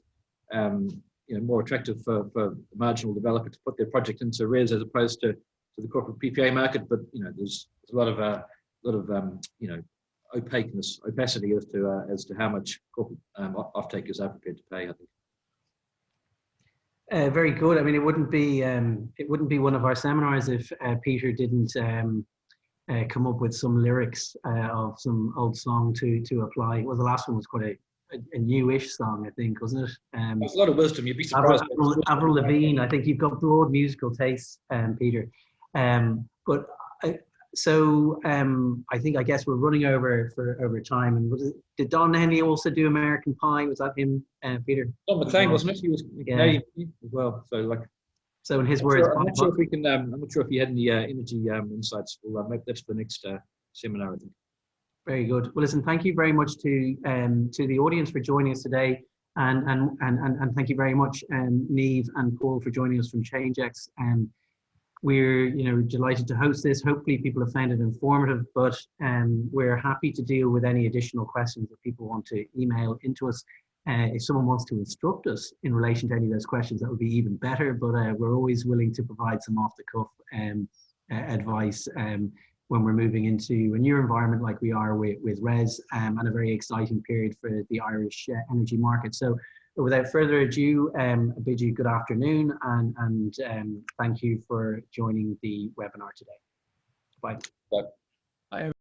more attractive for a marginal developer to put their project into RES as opposed to the corporate PPA market. But there's a lot of opacity as to how much corporate off-takers are prepared to pay, I think. Very good. I mean, it wouldn't be one of our seminars if Peter didn't come up with some lyrics of some old song to apply. Well, the last one was quite a newish song, I think, wasn't it? There's a lot of wisdom. You'd be surprised. Avril Lavigne. I think you've got broad musical tastes, Peter. But I guess we're running over time. And did Don Henley also do American Pie? Was that him, Peter? Don McLay, wasn't it? He was Canadian as well. So in his words, I'm not sure if we can. I'm not sure if he had any energy insights. Well, maybe that's for the next seminar, I think. Very good. Well, listen, thank you very much to the audience for joining us today, and thank you very much, Niamh and Paul, for joining us from ChangeX. We're delighted to host this. Hopefully, people have found it informative, but we're happy to deal with any additional questions that people want to email into us. If someone wants to instruct us in relation to any of those questions, that would be even better. But we're always willing to provide some off-the-cuff advice when we're moving into a new environment like we are with RES, and a very exciting period for the Irish energy market. So without further ado, I bid you good afternoon, and thank you for joining the webinar today. Bye. Bye. Bye.